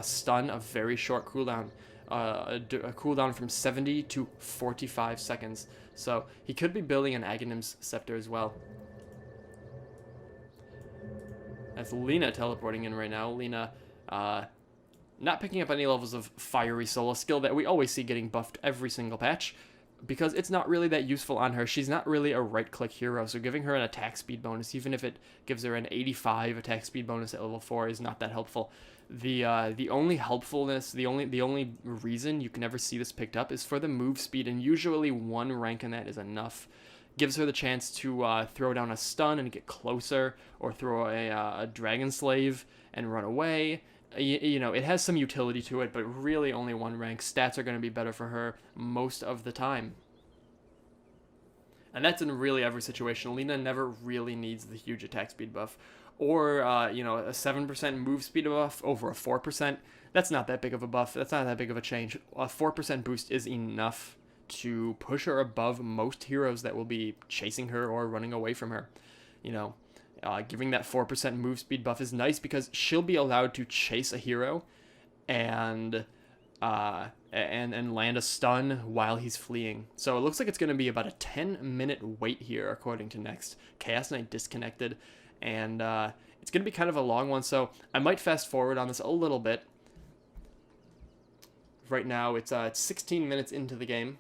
A: stun a very short cooldown. A cooldown from 70 to 45 seconds. So he could be building an Aghanim's Scepter as well. That's Lena teleporting in right now. Lena not picking up any levels of Fiery Soul, a skill that we always see getting buffed every single patch, because it's not really that useful on her. She's not really a right-click hero, so giving her an attack speed bonus, even if it gives her an 85 attack speed bonus at level 4, is not that helpful. The only helpfulness, the only reason you can ever see this picked up is for the move speed, and usually one rank in that is enough. Gives her the chance to throw down a stun and get closer, or throw a Dragon Slave and run away. You know, it has some utility to it, but really only one rank. Stats are going to be better for her most of the time. And that's in really every situation. Lena never really needs the huge attack speed buff. Or, you know, a 7% move speed buff over a 4%. That's not that big of a buff. That's not that big of a change. A 4% boost is enough to push her above most heroes that will be chasing her or running away from her. You know, giving that 4% move speed buff is nice because she'll be allowed to chase a hero and and land a stun while he's fleeing. So it looks like it's going to be about a 10-minute wait here, according to Next. Chaos Knight disconnected, and it's going to be kind of a long one, so I might fast forward on this a little bit. Right now, it's 16 minutes into the game.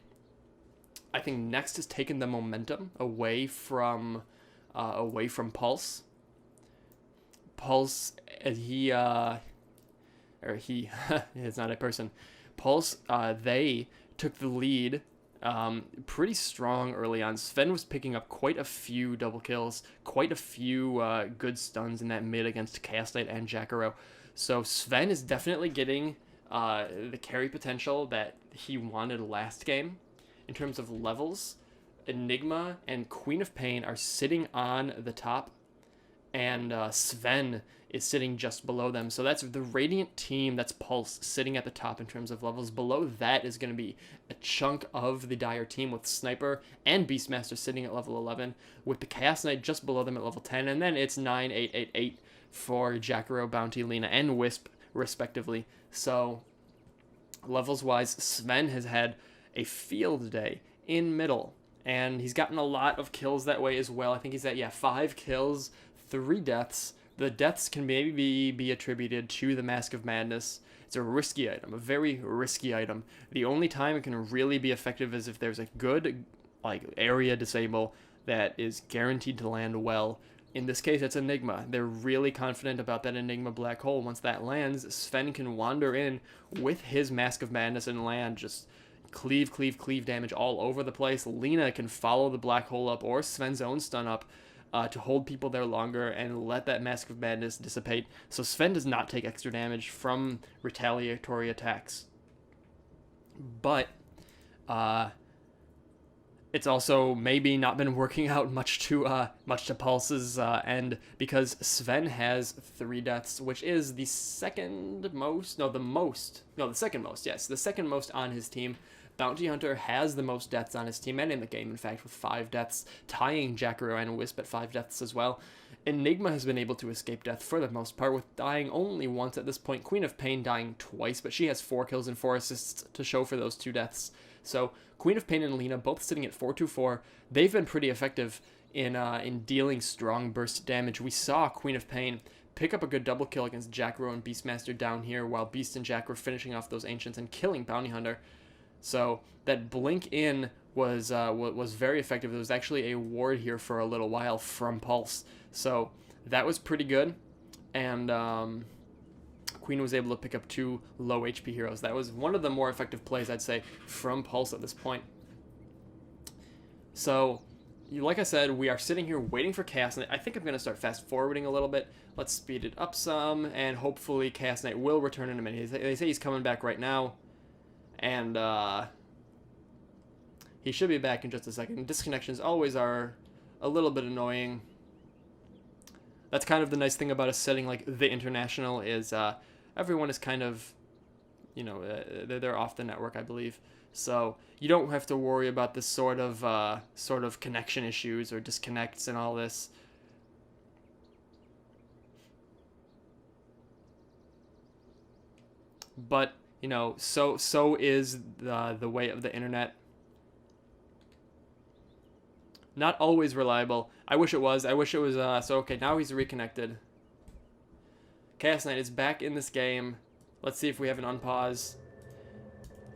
A: I think Next has taken the momentum away from Pulse. Pulse, he it's not a person. Pulse, they took the lead pretty strong early on. Sven was picking up quite a few double kills, quite a few good stuns in that mid against Chaos Knight and Jacaro. So Sven is definitely getting the carry potential that he wanted last game. In terms of levels, Enigma and Queen of Pain are sitting on the top, and Sven is sitting just below them. So that's the Radiant team, that's Pulse, sitting at the top in terms of levels. Below that is going to be a chunk of the Dire team with Sniper and Beastmaster sitting at level 11, with the Chaos Knight just below them at level 10, and then it's 9, 8, 8, 8 for Jacaro, Bounty, Lina, and Wisp, respectively. So, levels-wise, Sven has had a field day in middle, and he's gotten a lot of kills that way as well. I think he's at 5 kills, 3 deaths. The deaths can maybe be attributed to the Mask of Madness. It's a risky item, a very risky item. The only time it can really be effective is if there's a good area disable that is guaranteed to land well. In this case, it's Enigma. They're really confident about that Enigma black hole. Once that lands, Sven can wander in with his Mask of Madness and land, just cleave damage all over the place. Lina can follow the black hole up or Sven's own stun up to hold people there longer and let that Mask of Madness dissipate. So Sven does not take extra damage from retaliatory attacks. But it's also maybe not been working out much to Pulse's end, because Sven has 3 deaths, which is the second most on his team. Bounty Hunter has the most deaths on his team and in the game, in fact, with 5 deaths, tying Jacaro and Wisp at 5 deaths as well. Enigma has been able to escape death for the most part, with dying only once at this point. Queen of Pain dying twice, but she has 4 kills and 4 assists to show for those 2 deaths. So Queen of Pain and Lina both sitting at 424. They've been pretty effective in dealing strong burst damage. We saw Queen of Pain pick up a good double kill against Jacaro and Beastmaster down here, while Beast and Jack were finishing off those Ancients and killing Bounty Hunter. So that blink in was very effective. There was actually a ward here for a little while from Pulse, so that was pretty good. And Queen was able to pick up 2 low HP heroes. That was one of the more effective plays, I'd say, from Pulse at this point. So, like I said, we are sitting here waiting for Chaos Knight. I think I'm going to start fast forwarding a little bit. Let's speed it up some, and hopefully Chaos Knight will return in a minute. They say he's coming back right now. And he should be back in just a second. Disconnections always are a little bit annoying. That's kind of the nice thing about a setting like the International is everyone is kind of, they're off the network, I believe. So you don't have to worry about this sort of connection issues or disconnects and all this. But so is the way of the internet. Not always reliable. I wish it was. So okay, now he's reconnected. Chaos Knight is back in this game. Let's see if we have an unpause.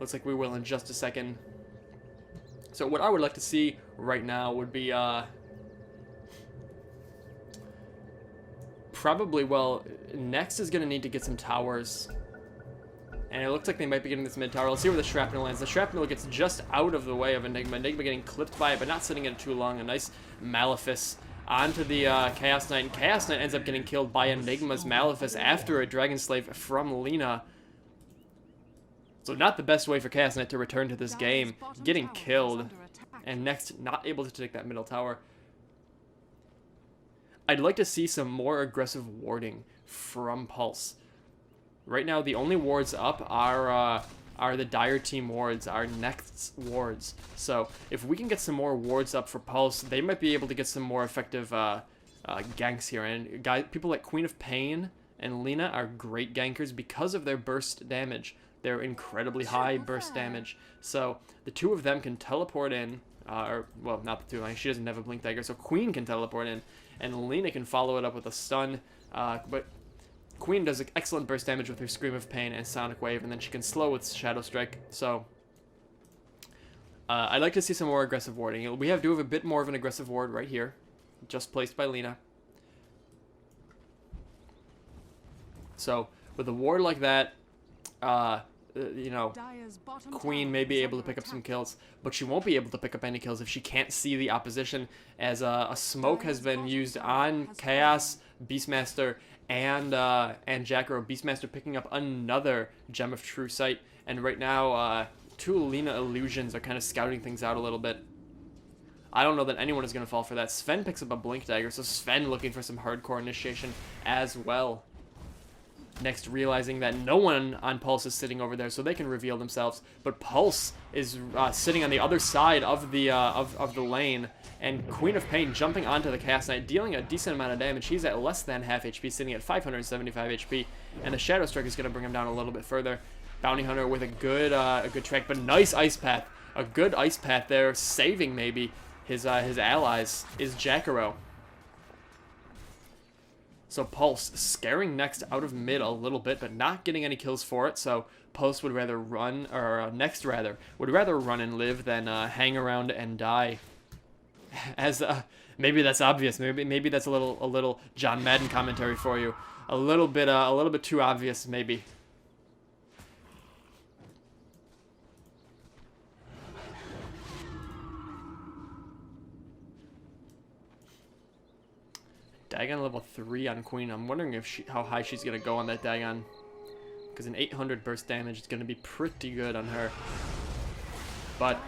A: Looks like we will in just a second. So what I would like to see right now would be probably, Next is going to need to get some towers. And it looks like they might be getting this mid tower. Let's see where the shrapnel lands. The shrapnel gets just out of the way of Enigma. Enigma getting clipped by it, but not sitting in it too long. A nice Malefice onto the Chaos Knight. And Chaos Knight ends up getting killed by Enigma's Malefice after a Dragon Slave from Lina. So not the best way for Chaos Knight to return to this game. Getting killed. And Next not able to take that middle tower. I'd like to see some more aggressive warding from Pulse. Right now, the only wards up are the Dire team wards, our Next's wards. So if we can get some more wards up for Pulse, they might be able to get some more effective ganks here. And people like Queen of Pain and Lina are great gankers because of their burst damage. their incredibly high burst damage. So the two of them can teleport in, or, well, not the two of them, she doesn't have a Blink Dagger, so Queen can teleport in, and Lena can follow it up with a stun, but Queen does excellent burst damage with her Scream of Pain and Sonic Wave, and then she can slow with Shadow Strike, so I'd like to see some more aggressive warding. We do have a bit more of an aggressive ward right here, just placed by Lena. So with a ward like that, you know, Queen may be able to pick up some kills, but she won't be able to pick up any kills if she can't see the opposition, as a smoke has been used on Chaos, Beastmaster, and Jackro. Beastmaster picking up another Gem of True Sight, and right now, two Lena illusions are kind of scouting things out a little bit. I don't know that anyone is going to fall for that. Sven picks up a Blink Dagger, so Sven looking for some hardcore initiation as well. Next, realizing that no one on Pulse is sitting over there, so they can reveal themselves. But Pulse is sitting on the other side of the lane, and Queen of Pain jumping onto the Chaos Knight, dealing a decent amount of damage. He's at less than half HP, sitting at 575 HP, and the Shadow Strike is going to bring him down a little bit further. Bounty Hunter with a good track, but nice Ice Path, a good Ice Path there, saving maybe his allies is Jackaro. So Pulse scaring Next out of mid a little bit, but not getting any kills for it. So Pulse would rather run, or Next rather, would rather run and live than hang around and die. As maybe that's obvious. Maybe that's a little John Madden commentary for you. A little bit too obvious, maybe. Dagon level 3 on Queen. I'm wondering if how high she's going to go on that Dagon. Because an 800 burst damage is going to be pretty good on her. But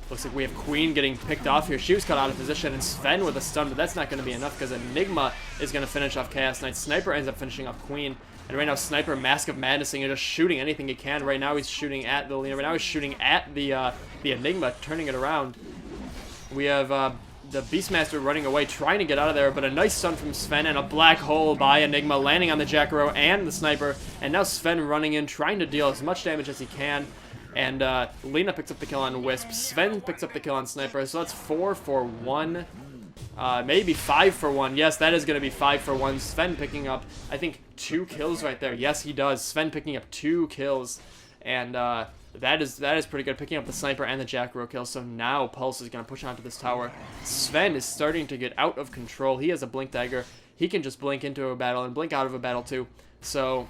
A: looks like we have Queen getting picked off here. She was cut out of position, and Sven with a stun, but that's not going to be enough because Enigma is going to finish off Chaos Knight. Sniper ends up finishing off Queen. And right now, Sniper, Mask of Madnessing, and just shooting anything he can. Right now, he's shooting at the Lena. Right now, he's shooting at the Enigma, turning it around. We have the Beastmaster running away, trying to get out of there, but a nice stun from Sven and a black hole by Enigma, landing on the Jackaro and the Sniper, and now Sven running in, trying to deal as much damage as he can, and Lena picks up the kill on Wisp, Sven picks up the kill on Sniper, so that's 4 for 1, maybe 5 for 1, yes, that is going to be 5 for 1, Sven picking up, I think, 2 kills right there, yes, he does, Sven picking up 2 kills, and that is pretty good, picking up the Sniper and the Jackro kill. So now Pulse is going to push onto this tower. Sven is starting to get out of control. He has a Blink Dagger. He can just blink into a battle and blink out of a battle too. So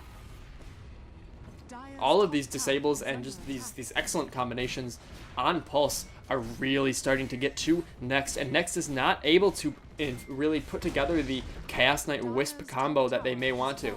A: all of these disables and just these excellent combinations on Pulse are really starting to get to Next. And Next is not able to really put together the Chaos Knight Wisp combo that they may want to.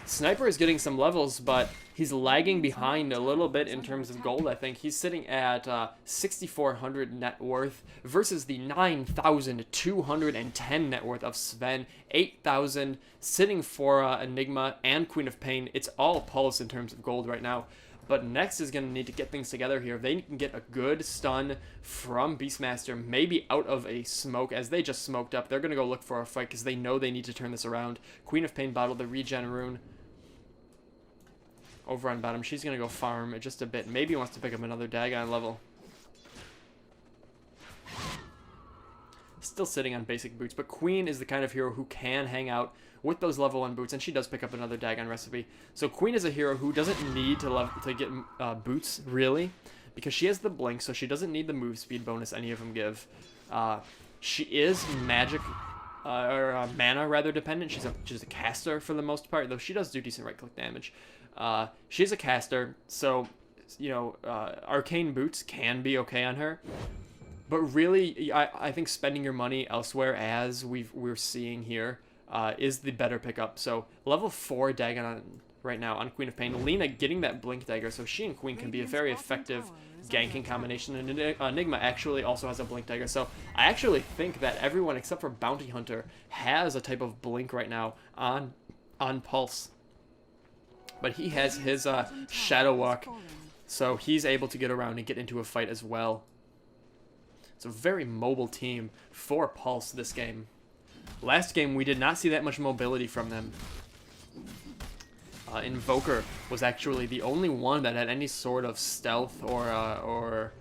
A: Sniper is getting some levels, but he's lagging behind a little bit in terms of gold, I think. He's sitting at 6,400 net worth versus the 9,210 net worth of Sven. 8,000 sitting for Enigma and Queen of Pain. It's all Pulse in terms of gold right now. But Next is going to need to get things together here. If they can get a good stun from Beastmaster, maybe out of a smoke, as they just smoked up, they're going to go look for a fight because they know they need to turn this around. Queen of Pain bottled the regen rune. Over on bottom, she's going to go farm just a bit. Maybe wants to pick up another Dagon level. Still sitting on basic boots, but Queen is the kind of hero who can hang out with those level 1 boots, and she does pick up another Dagon recipe. So Queen is a hero who doesn't need to get boots, really, because she has the blink, so she doesn't need the move speed bonus any of them give. She is magic, or mana rather dependent. She's a caster for the most part, though she does do decent right-click damage. She's a caster, so, you know, arcane boots can be okay on her. But really, I think spending your money elsewhere, as we're seeing here, is the better pickup. So level 4 Dagon right now on Queen of Pain. Lena getting that Blink Dagger, so she and Queen can be a very effective ganking combination. And Enigma actually also has a Blink Dagger. So I actually think that everyone except for Bounty Hunter has a type of Blink right now on Pulse. But he has his Shadow Walk, so he's able to get around and get into a fight as well. It's a very mobile team for Pulse this game. Last game, we did not see that much mobility from them. Invoker was actually the only one that had any sort of stealth or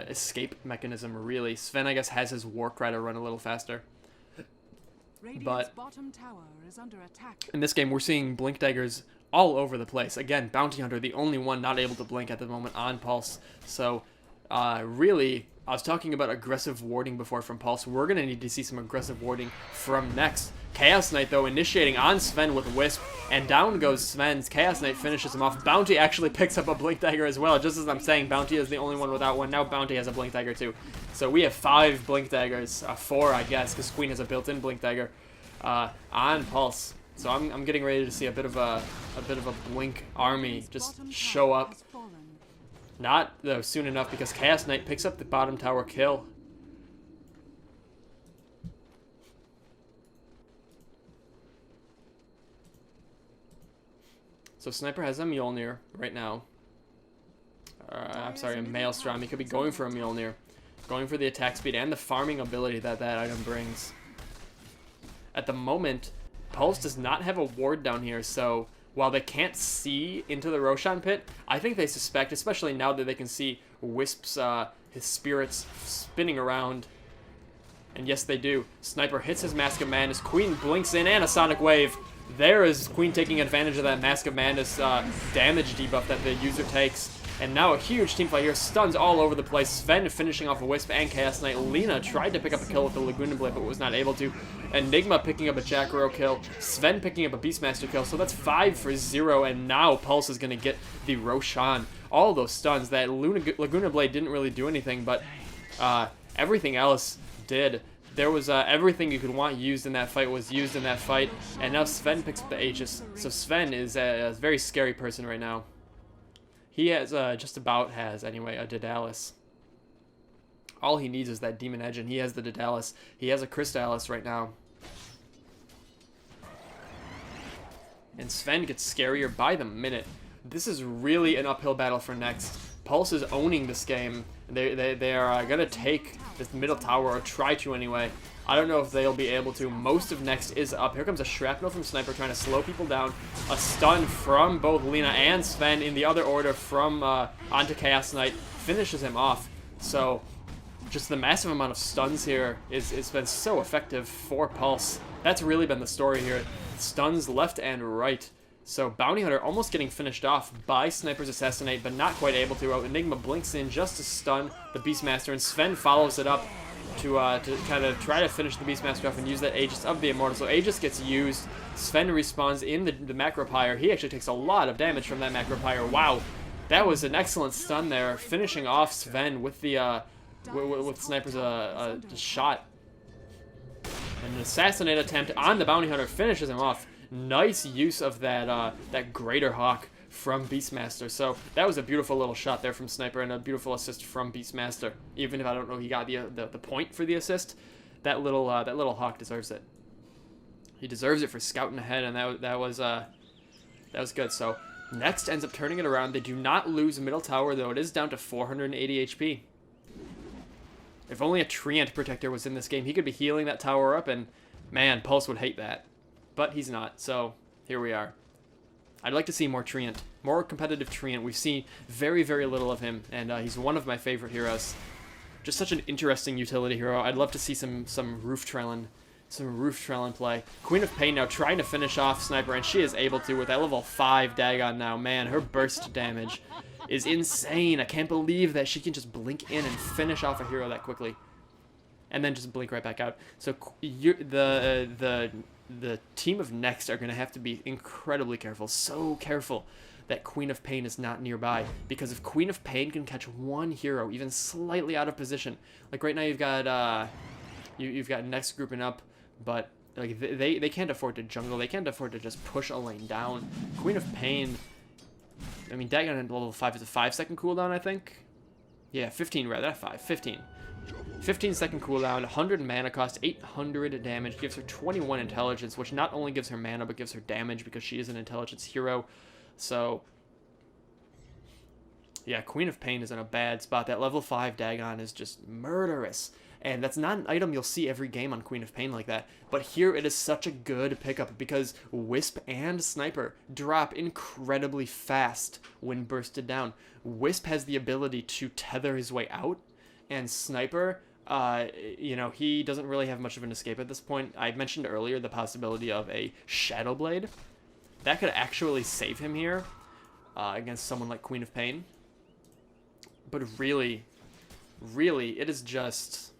A: escape mechanism, really. Sven, I guess, has his Warcry to run a little faster. But
B: bottom tower is under attack.
A: in this game, we're seeing Blink Daggers all over the place. Again, Bounty Hunter, the only one not able to blink at the moment on Pulse. So, really, I was talking about aggressive warding before from Pulse. We're going to need to see some aggressive warding from Next. Chaos Knight, though, initiating on Sven with Wisp, and down goes Sven's. Chaos Knight finishes him off. Bounty actually picks up a Blink Dagger as well. Just as I'm saying, Bounty is the only one without one. Now Bounty has a Blink Dagger, too. So we have 5 Blink Daggers. 4, I guess, because Queen has a built-in Blink Dagger on Pulse. So I'm getting ready to see a bit of a Blink army just show up. Not, though, soon enough, because Chaos Knight picks up the bottom tower kill. So Sniper has a Mjolnir right now. I'm sorry, a Maelstrom. He could be going for a Mjolnir. Going for the attack speed and the farming ability that that item brings. At the moment, Pulse does not have a ward down here, so while they can't see into the Roshan pit, I think they suspect, especially now that they can see Wisp's, his spirits spinning around. And yes, they do. Sniper hits his Mask of Madness. Queen blinks in and a Sonic Wave. There is Queen taking advantage of that Mask of Madness damage debuff that the user takes. And now a huge teamfight here. Stuns all over the place. Sven finishing off a Wisp and Chaos Knight. Lina tried to pick up a kill with the Laguna Blade, but was not able to. Enigma picking up a Jackrow kill. Sven picking up a Beastmaster kill. So that's 5 for 0. And now Pulse is going to get the Roshan. All those stuns. That Laguna Blade didn't really do anything, but everything else did. There was everything you could want used in that fight was used in that fight. And now Sven picks up the Aegis. So Sven is a very scary person right now. He has, just about has, anyway, a Daedalus. All he needs is that Demon Edge, and he has the Daedalus. He has a Crystallis right now. And Sven gets scarier by the minute. This is really an uphill battle for Next. Pulse is owning this game. They are going to take this middle tower, or try to anyway. I don't know if they'll be able to. Most of Next is up. Here comes a Shrapnel from Sniper trying to slow people down. A stun from both Lina and Sven in the other order from onto Chaos Knight. Finishes him off. So just the massive amount of stuns here it's been so effective for Pulse. That's really been the story here. Stuns left and right. So Bounty Hunter almost getting finished off by Sniper's Assassinate, but not quite able to. Enigma blinks in just to stun the Beastmaster, and Sven follows it up to kind of try to finish the Beastmaster off and use that Aegis of the Immortal. So Aegis gets used. Sven respawns in the Macropyre. He actually takes a lot of damage from that Macropyre. Wow, that was an excellent stun there, finishing off Sven with the with Sniper's shot. And an Assassinate attempt on the Bounty Hunter finishes him off. Nice use of that Greater Hawk from Beastmaster. So that was a beautiful little shot there from Sniper and a beautiful assist from Beastmaster. Even if I don't know he got the point for the assist, that little Hawk deserves it. He deserves it for scouting ahead, and that was good. So Next ends up turning it around. They do not lose middle tower, though it is down to 480 HP. If only a Treant Protector was in this game, he could be healing that tower up, and man, Pulse would hate that. But he's not, so here we are. I'd like to see more Treant, more competitive Treant. We've seen very, very little of him, and he's one of my favorite heroes. Just such an interesting utility hero. I'd love to see some Roof Trellin play. Queen of Pain now trying to finish off Sniper, and she is able to with that level 5 Dagon now. Man, her burst damage is insane. I can't believe that she can just blink in and finish off a hero that quickly, and then just blink right back out. So the team of Next are going to have to be incredibly careful, so careful that Queen of Pain is not nearby, because if Queen of Pain can catch one hero even slightly out of position, like right now you've got you've got Next grouping up, but like they can't afford to jungle, they can't afford to just push a lane down. Queen of Pain, I mean, Dagon at level 5 is a 5-second cooldown, I think. Yeah, 15 rather, not 5, 15. 15-second cooldown, 100 mana cost, 800 damage, gives her 21 intelligence, which not only gives her mana, but gives her damage because she is an intelligence hero. So, yeah, Queen of Pain is in a bad spot. That level 5 Dagon is just murderous. And that's not an item you'll see every game on Queen of Pain like that. But here it is such a good pickup because Wisp and Sniper drop incredibly fast when bursted down. Wisp has the ability to tether his way out, and Sniper, you know, he doesn't really have much of an escape at this point. I mentioned earlier the possibility of a Shadow Blade. That could actually save him here against someone like Queen of Pain. But really, it is just...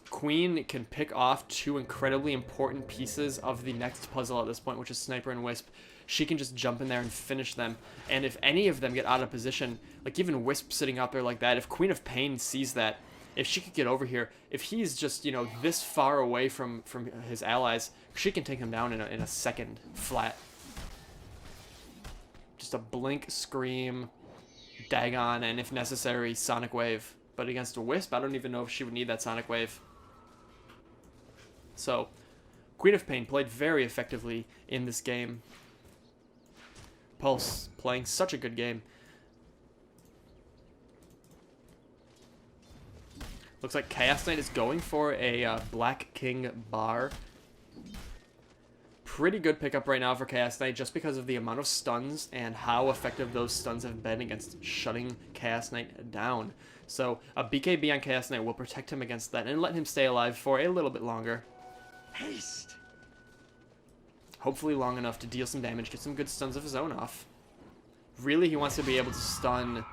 A: Queen can pick off two incredibly important pieces of the next puzzle at this point, which is Sniper and Wisp. She can just jump in there and finish them. And if any of them get out of position, like even Wisp sitting out there like that, if Queen of Pain sees that, if she could get over here, if he's just, you know, this far away from his allies, she can take him down in a second flat. Just a blink, scream, Dagon, and if necessary, Sonic Wave. But against a Wisp, I don't even know if she would need that Sonic Wave. So, Queen of Pain played very effectively in this game. Pulse playing such a good game. Looks like Chaos Knight is going for a Black King bar. Pretty good pickup right now for Chaos Knight just because of the amount of stuns and how effective those stuns have been against shutting Chaos Knight down. So a BKB on Chaos Knight will protect him against that and let him stay alive for a little bit longer.
C: Haste.
A: Hopefully long enough to deal some damage, get some good stuns of his own off. Really, he wants to be able to stun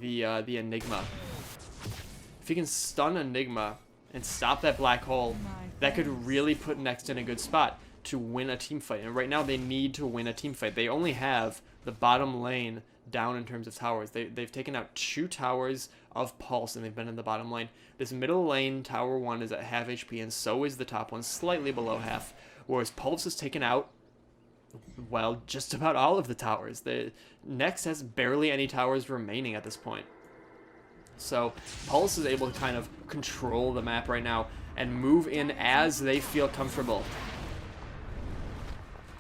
A: the Enigma. If he can stun Enigma and stop that black hole, that could really put Next in a good spot to win a team fight. And right now they need to win a team fight. They only have the bottom lane down in terms of towers. They've taken out 2 towers of Pulse and they've been in the bottom lane. This middle lane, Tower 1, is at half HP and so is the top one, slightly below half. Whereas Pulse has taken out, well, just about all of the towers. The Next has barely any towers remaining at this point. So Pulse is able to kind of control the map right now and move in as they feel comfortable.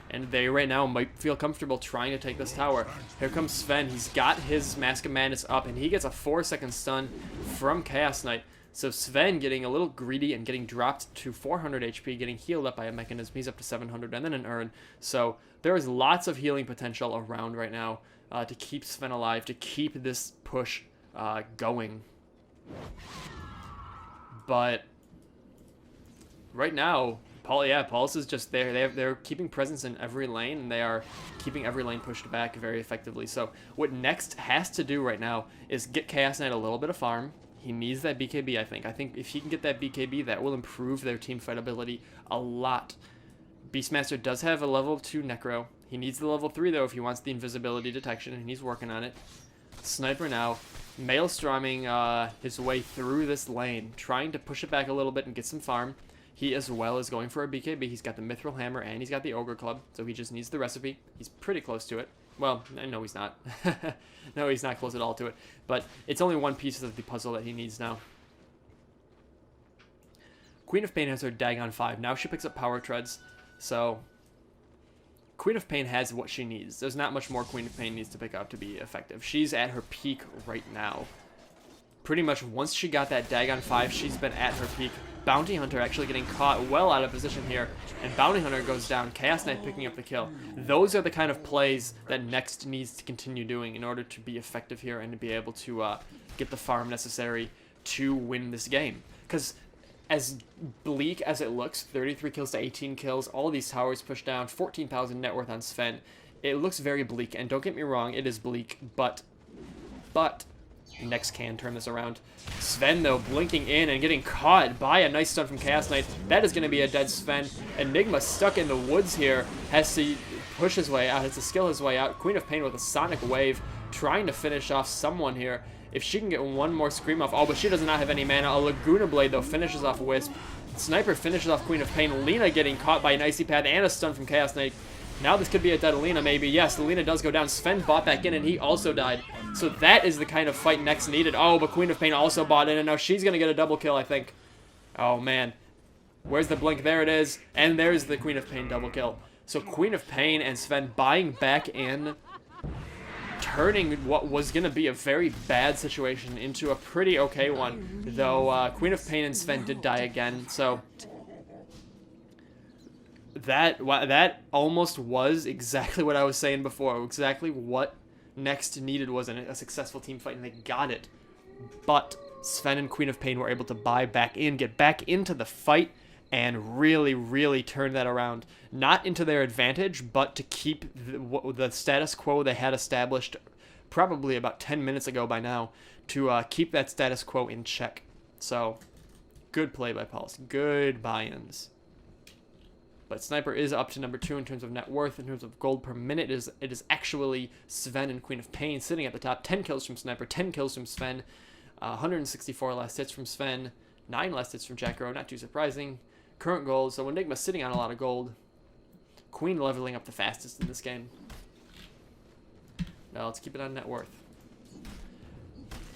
A: And they right now might feel comfortable trying to take this tower. Here comes Sven. He's got his Mask of Madness up, and he gets a 4-second stun from Chaos Knight. So Sven getting a little greedy and getting dropped to 400 HP, getting healed up by a mechanism. He's up to 700, and then an urn. So there is lots of healing potential around right now to keep Sven alive, to keep this push going. But right now, Pulse is just there. They're keeping presence in every lane, and they are keeping every lane pushed back very effectively. So what Next has to do right now is get Chaos Knight a little bit of farm. He needs that BKB, I think. I think if he can get that BKB, that will improve their team fight ability a lot. Beastmaster does have a level 2 Necro. He needs the level 3, though, if he wants the invisibility detection, and he's working on it. Sniper now, maelstroming his way through this lane, trying to push it back a little bit and get some farm. He as well is going for a BKB. He's got the Mithril Hammer and he's got the Ogre Club, so he just needs the recipe. He's pretty close to it. Well, no, he's not. No, he's not close at all to it. But it's only one piece of the puzzle that he needs now. Queen of Pain has her Dagon 5. Now she picks up Power Treads. So Queen of Pain has what she needs. There's not much more Queen of Pain needs to pick up to be effective. She's at her peak right now. Pretty much once she got that Dagon 5, she's been at her peak. Bounty Hunter actually getting caught well out of position here, and Bounty Hunter goes down, Chaos Knight picking up the kill. Those are the kind of plays that Next needs to continue doing in order to be effective here and to be able to get the farm necessary to win this game. Because as bleak as it looks, 33 kills to 18 kills, all of these towers pushed down, 14,000 net worth on Sven, it looks very bleak, and don't get me wrong, it is bleak, but Next can turn this around. Sven, though, blinking in and getting caught by a nice stun from Chaos Knight. That is going to be a dead Sven. Enigma stuck in the woods here. Has to push his way out. Has to skill his way out. Queen of Pain with a Sonic Wave. Trying to finish off someone here. If she can get one more Scream off. Oh, but she does not have any mana. A Laguna Blade, though, finishes off Wisp. Sniper finishes off Queen of Pain. Lena getting caught by an Icy Pad and a stun from Chaos Knight. Now this could be a dead Alina, maybe. Yes, Alina does go down. Sven bought back in, and he also died. So that is the kind of fight Next needed. Oh, but Queen of Pain also bought in, and now she's going to get a double kill, I think. Oh, man. Where's the blink? There it is. And there's the Queen of Pain double kill. So Queen of Pain and Sven buying back in, turning what was going to be a very bad situation into a pretty okay one. Though Queen of Pain and Sven did die again, so that almost was exactly what I was saying before. Exactly what Next needed was a successful team fight, and they got it. But Sven and Queen of Pain were able to buy back in, get back into the fight, and really, really turn that around. Not into their advantage, but to keep the status quo they had established probably about 10 minutes ago by now, to keep that status quo in check. So, good play by Pulse. Good buy-ins. But Sniper is up to number 2 in terms of net worth. In terms of gold per minute, it is actually Sven and Queen of Pain sitting at the top. 10 kills from Sniper, 10 kills from Sven, 164 last hits from Sven, 9 last hits from Jackro, not too surprising. Current gold, so Enigma sitting on a lot of gold. Queen leveling up the fastest in this game. Now let's keep it on net worth.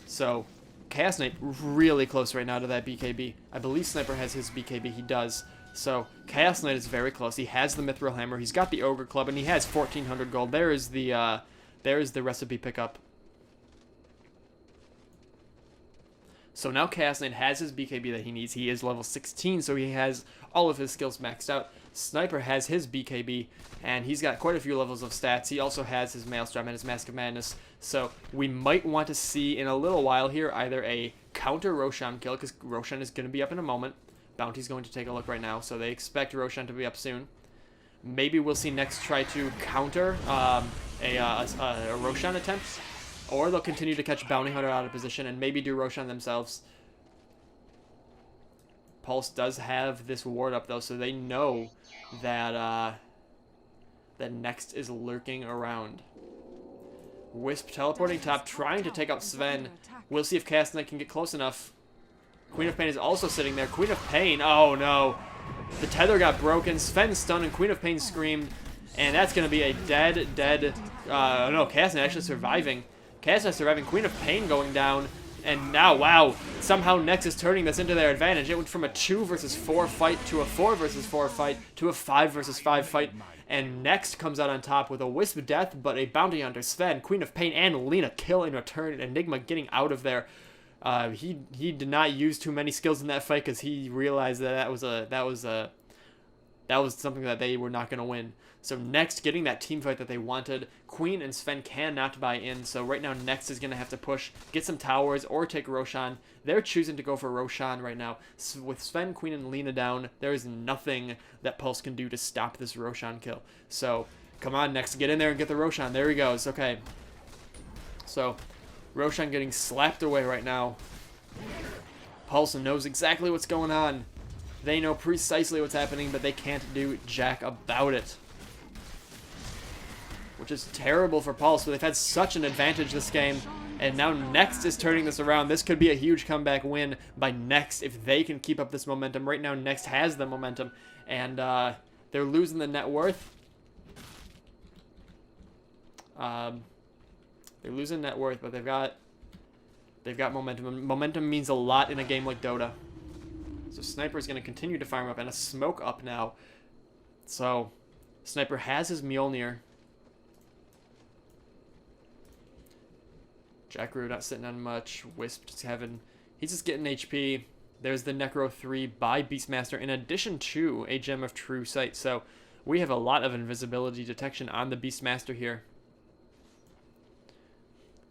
A: So, Chaos Knight really close right now to that BKB. I believe Sniper has his BKB, he does. So, Chaos Knight is very close. He has the Mithril Hammer, he's got the Ogre Club, and he has 1,400 gold. There is the recipe pickup. So now Chaos Knight has his BKB that he needs. He is level 16, so he has all of his skills maxed out. Sniper has his BKB, and he's got quite a few levels of stats. He also has his Maelstrom and his Mask of Madness. So we might want to see in a little while here either a counter Roshan kill, because Roshan is going to be up in a moment. Bounty's going to take a look right now, so they expect Roshan to be up soon. Maybe we'll see Next try to counter a Roshan attempt, or they'll continue to catch Bounty Hunter out of position and maybe do Roshan themselves. Pulse does have this ward up though, so they know that that Next is lurking around. Wisp teleporting top, trying to take out Sven. We'll see if Chaos Knight can get close enough. Queen of Pain is also sitting there. Queen of Pain, oh no. The tether got broken. Sven stunned and Queen of Pain screamed. And that's going to be a dead, no, Chaos Knight actually surviving. Chaos Knight surviving. Queen of Pain going down. And now, wow, somehow Nex is turning this into their advantage. It went from a 2 versus 4 fight to a 4 versus 4 fight to a 5 versus 5 fight. And Next comes out on top with a Wisp death, but a Bounty Hunter, Sven, Queen of Pain, and Lena kill in return. Enigma getting out of there. He did not use too many skills in that fight because he realized that that was something that they were not going to win. So Next getting that team fight that they wanted. Queen and Sven cannot buy in, so right now Next is going to have to push, get some towers, or take Roshan. They're choosing to go for Roshan right now. With Sven, Queen, and Lena down, there is nothing that Pulse can do to stop this Roshan kill. So, come on Next, get in there and get the Roshan. There he goes, okay. So, Roshan getting slapped away right now. Pulse knows exactly what's going on. They know precisely what's happening, but they can't do jack about it. Which is terrible for Pulse, but they've had such an advantage this game. And now Next is turning this around. This could be a huge comeback win by Next if they can keep up this momentum. Right now, Next has the momentum, and they're losing the net worth. They're losing net worth, but they've got momentum. And momentum means a lot in a game like Dota. So Sniper is going to continue to farm up, and a smoke up now. So Sniper has his Mjolnir. Jackro not sitting on much. Wisp just he's just getting HP. There's the Necro 3 by Beastmaster in addition to a Gem of True Sight. So we have a lot of invisibility detection on the Beastmaster here.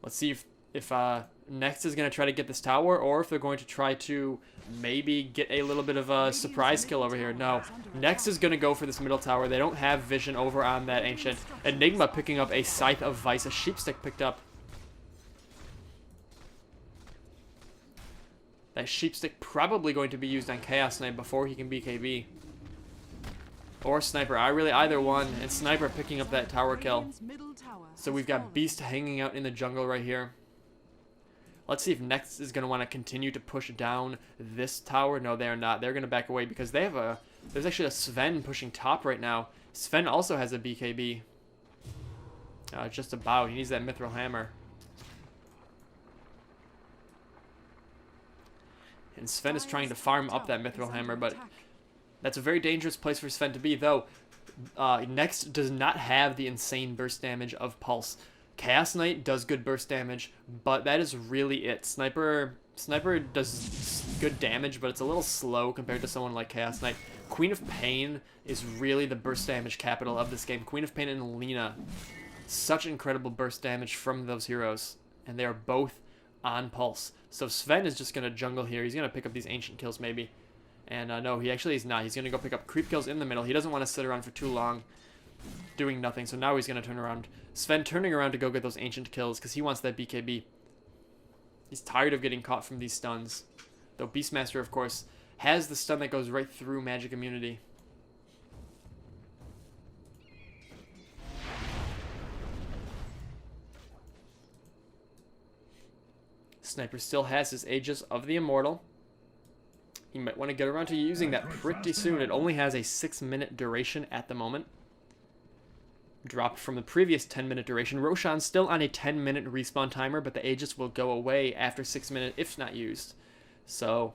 A: Let's see if Next is going to try to get this tower, or if they're going to try to maybe get a little bit of a surprise kill over here. No, Next is going to go for this middle tower. They don't have vision over on that Ancient. Enigma picking up a Scythe of Vice, a Sheepstick picked up. That Sheepstick probably going to be used on Chaos Knight before he can BKB. Or Sniper, either one, and Sniper picking up that tower kill. So we've got Beast hanging out in the jungle right here. Let's see if Next is going to want to continue to push down this tower. No, they are not. They're going to back away because they have there's actually a Sven pushing top right now. Sven also has a BKB. Just about. He needs that Mithril Hammer. And Sven is trying to farm up that Mithril Hammer, but that's a very dangerous place for Sven to be, though. Next does not have the insane burst damage of Pulse. Chaos Knight does good burst damage, but that is really it. Sniper does good damage, but it's a little slow compared to someone like Chaos Knight. Queen of Pain is really the burst damage capital of this game. Queen of Pain and Lena, such incredible burst damage from those heroes, and they are both on pulse. So Sven is just going to jungle here. He's going to pick up these ancient kills maybe. And no, he actually is not. He's going to go pick up creep kills in the middle. He doesn't want to sit around for too long doing nothing, so now he's going to turn around. Sven turning around to go get those ancient kills because he wants that BKB. He's tired of getting caught from these stuns. Though Beastmaster, of course, has the stun that goes right through magic immunity. Sniper still has his Aegis of the Immortal. He might want to get around to using that pretty soon. It only has a 6-minute duration at the moment. Dropped from the previous 10-minute duration. Roshan's still on a 10-minute respawn timer, but the Aegis will go away after 6 minutes if not used. So,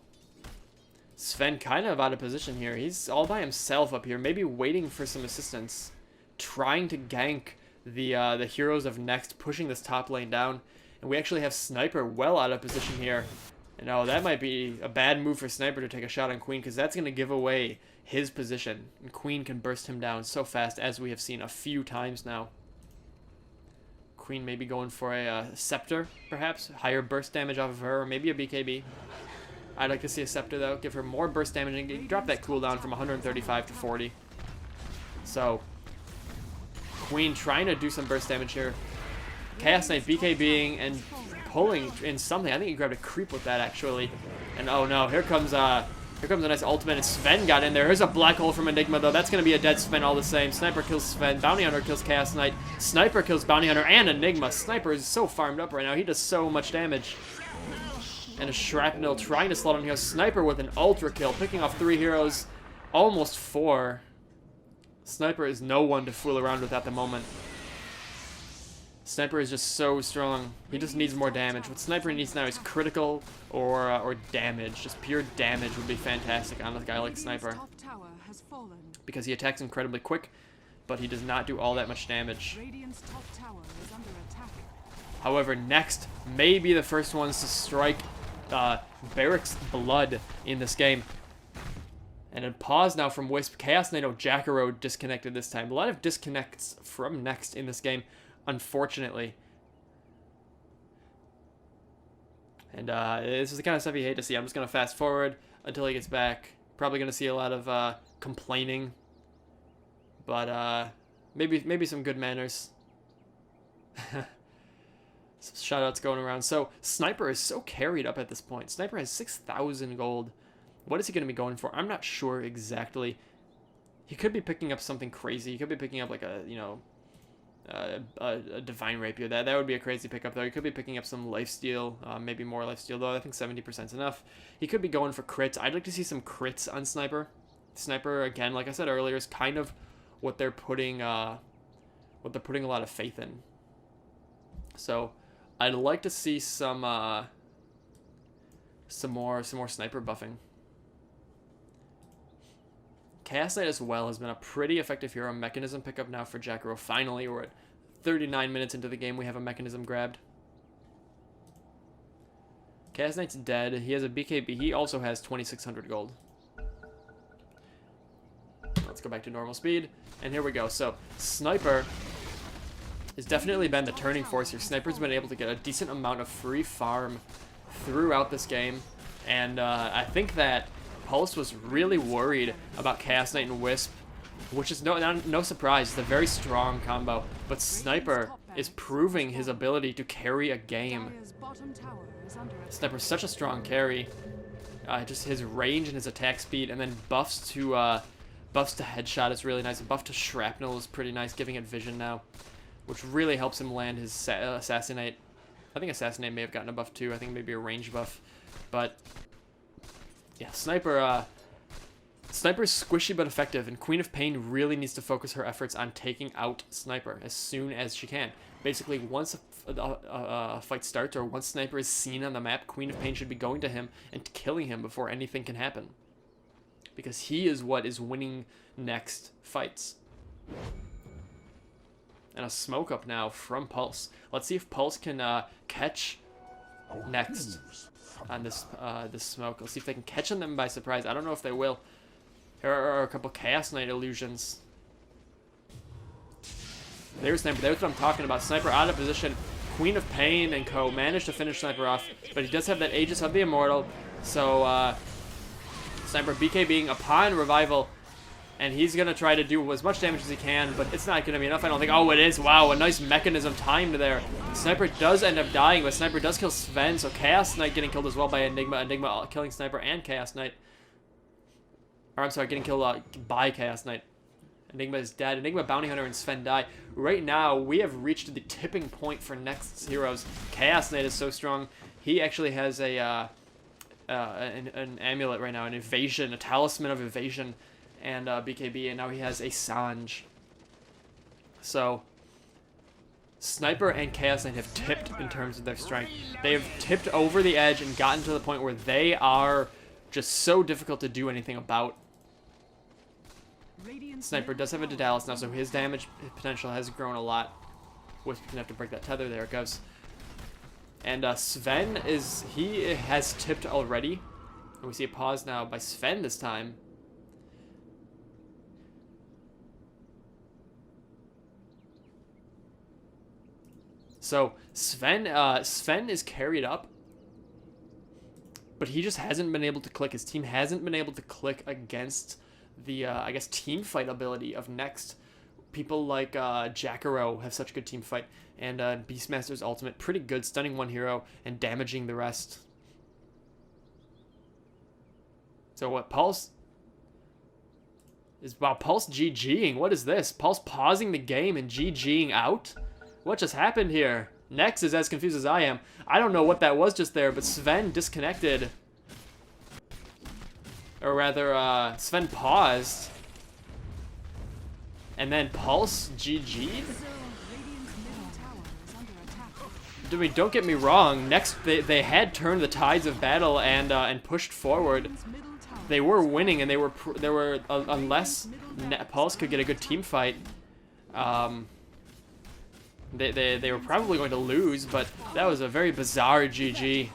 A: Sven kind of out of position here. He's all by himself up here, maybe waiting for some assistance. Trying to gank the heroes of Next, pushing this top lane down. And we actually have Sniper well out of position here. And oh, that might be a bad move for Sniper to take a shot on Queen, because that's going to give away his position. And Queen can burst him down so fast, as we have seen a few times now. Queen maybe going for a Scepter, perhaps. Higher burst damage off of her, or maybe a BKB. I'd like to see a Scepter, though. Give her more burst damage and drop that cooldown from 135 to 40. So, Queen trying to do some burst damage here. Chaos Knight BKBing and pulling in something. I think he grabbed a creep with that, actually. And oh no, here comes a nice ultimate, and Sven got in there. Here's a black hole from Enigma, though. That's going to be a dead Sven all the same. Sniper kills Sven. Bounty Hunter kills Chaos Knight. Sniper kills Bounty Hunter and Enigma. Sniper is so farmed up right now. He does so much damage. And a Shrapnel trying to slow down here. Sniper with an ultra kill, picking off 3 heroes. Almost 4. Sniper is no one to fool around with at the moment. Sniper is just so strong. He just needs more damage. What Sniper needs now is critical or damage. Just pure damage would be fantastic on a guy like Sniper. Because he attacks incredibly quick, but he does not do all that much damage. However, Next may be the first ones to strike Barrack's blood in this game. And a pause now from Wisp. Chaos Knight, Jacaro disconnected this time. A lot of disconnects from Next in this game, unfortunately. And this is the kind of stuff you hate to see. I'm just going to fast forward until he gets back. Probably going to see a lot of complaining. But maybe some good manners. Some shoutouts going around. So Sniper is so carried up at this point. Sniper has 6,000 gold. What is he going to be going for? I'm not sure exactly. He could be picking up something crazy. He could be picking up like a, you know, a Divine Rapier. That would be a crazy pickup, though. He could be picking up some lifesteal, maybe more lifesteal, though. I think 70% is enough. He could be going for crits. I'd like to see some crits on Sniper. Sniper, again, like I said earlier, is kind of what they're putting a lot of faith in. So I'd like to see some more Sniper buffing. Chaos Knight as well has been a pretty effective hero. Mechanism pickup now for Jacaro. Finally, we're at 39 minutes into the game. We have a mechanism grabbed. Chaos Knight's dead. He has a BKB. He also has 2,600 gold. Let's go back to normal speed. And here we go. So, Sniper has definitely been the turning force here. Sniper's been able to get a decent amount of free farm throughout this game. And I think that Pulse was really worried about Chaos Knight and Wisp, which is no surprise. It's a very strong combo, but Sniper is proving his ability to carry a game. Sniper's such a strong carry. Just his range and his attack speed, and then buffs to headshot is really nice. A buff to shrapnel is pretty nice, giving it vision now, which really helps him land his assassinate. I think assassinate may have gotten a buff too. I think maybe a range buff, but yeah, Sniper's squishy but effective, and Queen of Pain really needs to focus her efforts on taking out Sniper as soon as she can. Basically, once a fight starts, or once Sniper is seen on the map, Queen of Pain should be going to him and killing him before anything can happen. Because he is what is winning Next fights. And a smoke up now from Pulse. Let's see if Pulse can catch Next on this this smoke. Let's see if they can catch them by surprise. I don't know if they will. Here are a couple Chaos Knight illusions. There's Sniper. There's what I'm talking about. Sniper out of position. Queen of Pain and co. managed to finish Sniper off, but he does have that Aegis of the Immortal. So Sniper BKBing upon revival, and he's going to try to do as much damage as he can, but it's not going to be enough, I don't think. Oh, it is. Wow, a nice mechanism timed there. Sniper does end up dying, but Sniper does kill Sven, so Chaos Knight getting killed as well by Enigma. Enigma killing Sniper and Chaos Knight. Or, I'm sorry, getting killed by Chaos Knight. Enigma is dead. Enigma, Bounty Hunter, and Sven die. Right now, we have reached the tipping point for Next's heroes. Chaos Knight is so strong. He actually has a an amulet right now, an evasion, a talisman of evasion, and BKB, and now he has a Sange. So, Sniper and Chaos Knight have tipped in terms of their strength. They have tipped over the edge and gotten to the point where they are just so difficult to do anything about. Sniper does have a Daedalus now, so his damage potential has grown a lot. Wisp gonna have to break that tether. There it goes. And Sven he has tipped already. And we see a pause now by Sven this time. So Sven is carried up, but he just hasn't been able to click. His team hasn't been able to click against the I guess team fight ability of Next. People like Jacaro have such good team fight, and Beastmaster's ultimate pretty good, stunning one hero and damaging the rest. So what Pulse is? Wow, Pulse GGing. What is this? Pulse pausing the game and GGing out? What just happened here? Next is as confused as I am. I don't know what that was just there, but Sven disconnected. Or rather, Sven paused. And then Pulse GG'd? I mean, don't get me wrong. Next, they had turned the tides of battle and pushed forward. They were winning, and unless Pulse could get a good team fight, they were probably going to lose. But that was a very bizarre GG.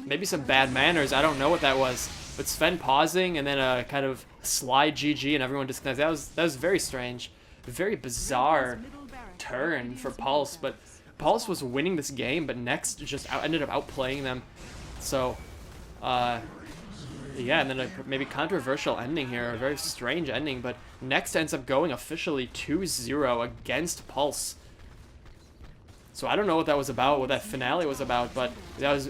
A: Maybe some bad manners. I don't know what that was. But Sven pausing and then a kind of slide GG and everyone disconnects. That was very strange. Very bizarre turn for Pulse, but Pulse was winning this game, but Next just ended up outplaying them. So, yeah, and then a maybe controversial ending here, a very strange ending, but Next ends up going officially 2-0 against Pulse. So I don't know what that was about, what that finale was about, but that was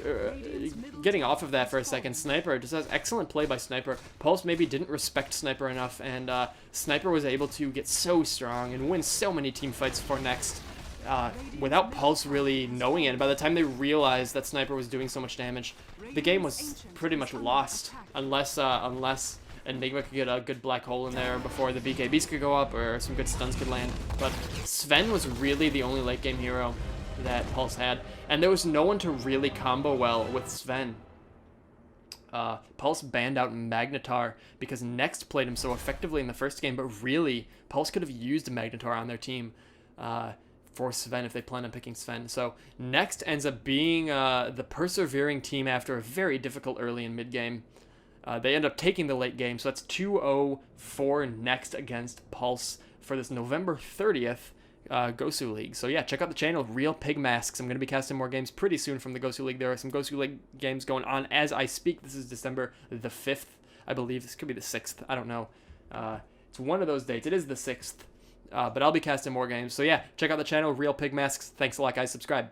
A: getting off of that for a second. Sniper just has excellent play by Sniper. Pulse maybe didn't respect Sniper enough, and Sniper was able to get so strong and win so many team fights for Next without Pulse really knowing it. By the time they realized that Sniper was doing so much damage, the game was pretty much lost, unless Enigma could get a good black hole in there before the BKBs could go up or some good stuns could land. But Sven was really the only late game hero that Pulse had, and there was no one to really combo well with Sven. Pulse banned out Magnetar because Next played him so effectively in the first game, but really, Pulse could have used Magnetar on their team for Sven if they plan on picking Sven. So Next ends up being the persevering team after a very difficult early and mid game. They end up taking the late game, so that's 2-0 for Next against Pulse for this November 30th Gosuleague. So yeah, check out the channel, Real Pig Masks. I'm going to be casting more games pretty soon from the Gosuleague. There are some Gosuleague games going on as I speak. This is December the 5th, I believe. This could be the 6th. I don't know. It's one of those dates. It is the 6th. But I'll be casting more games. So yeah, check out the channel, Real Pig Masks. Thanks a lot, guys. Subscribe.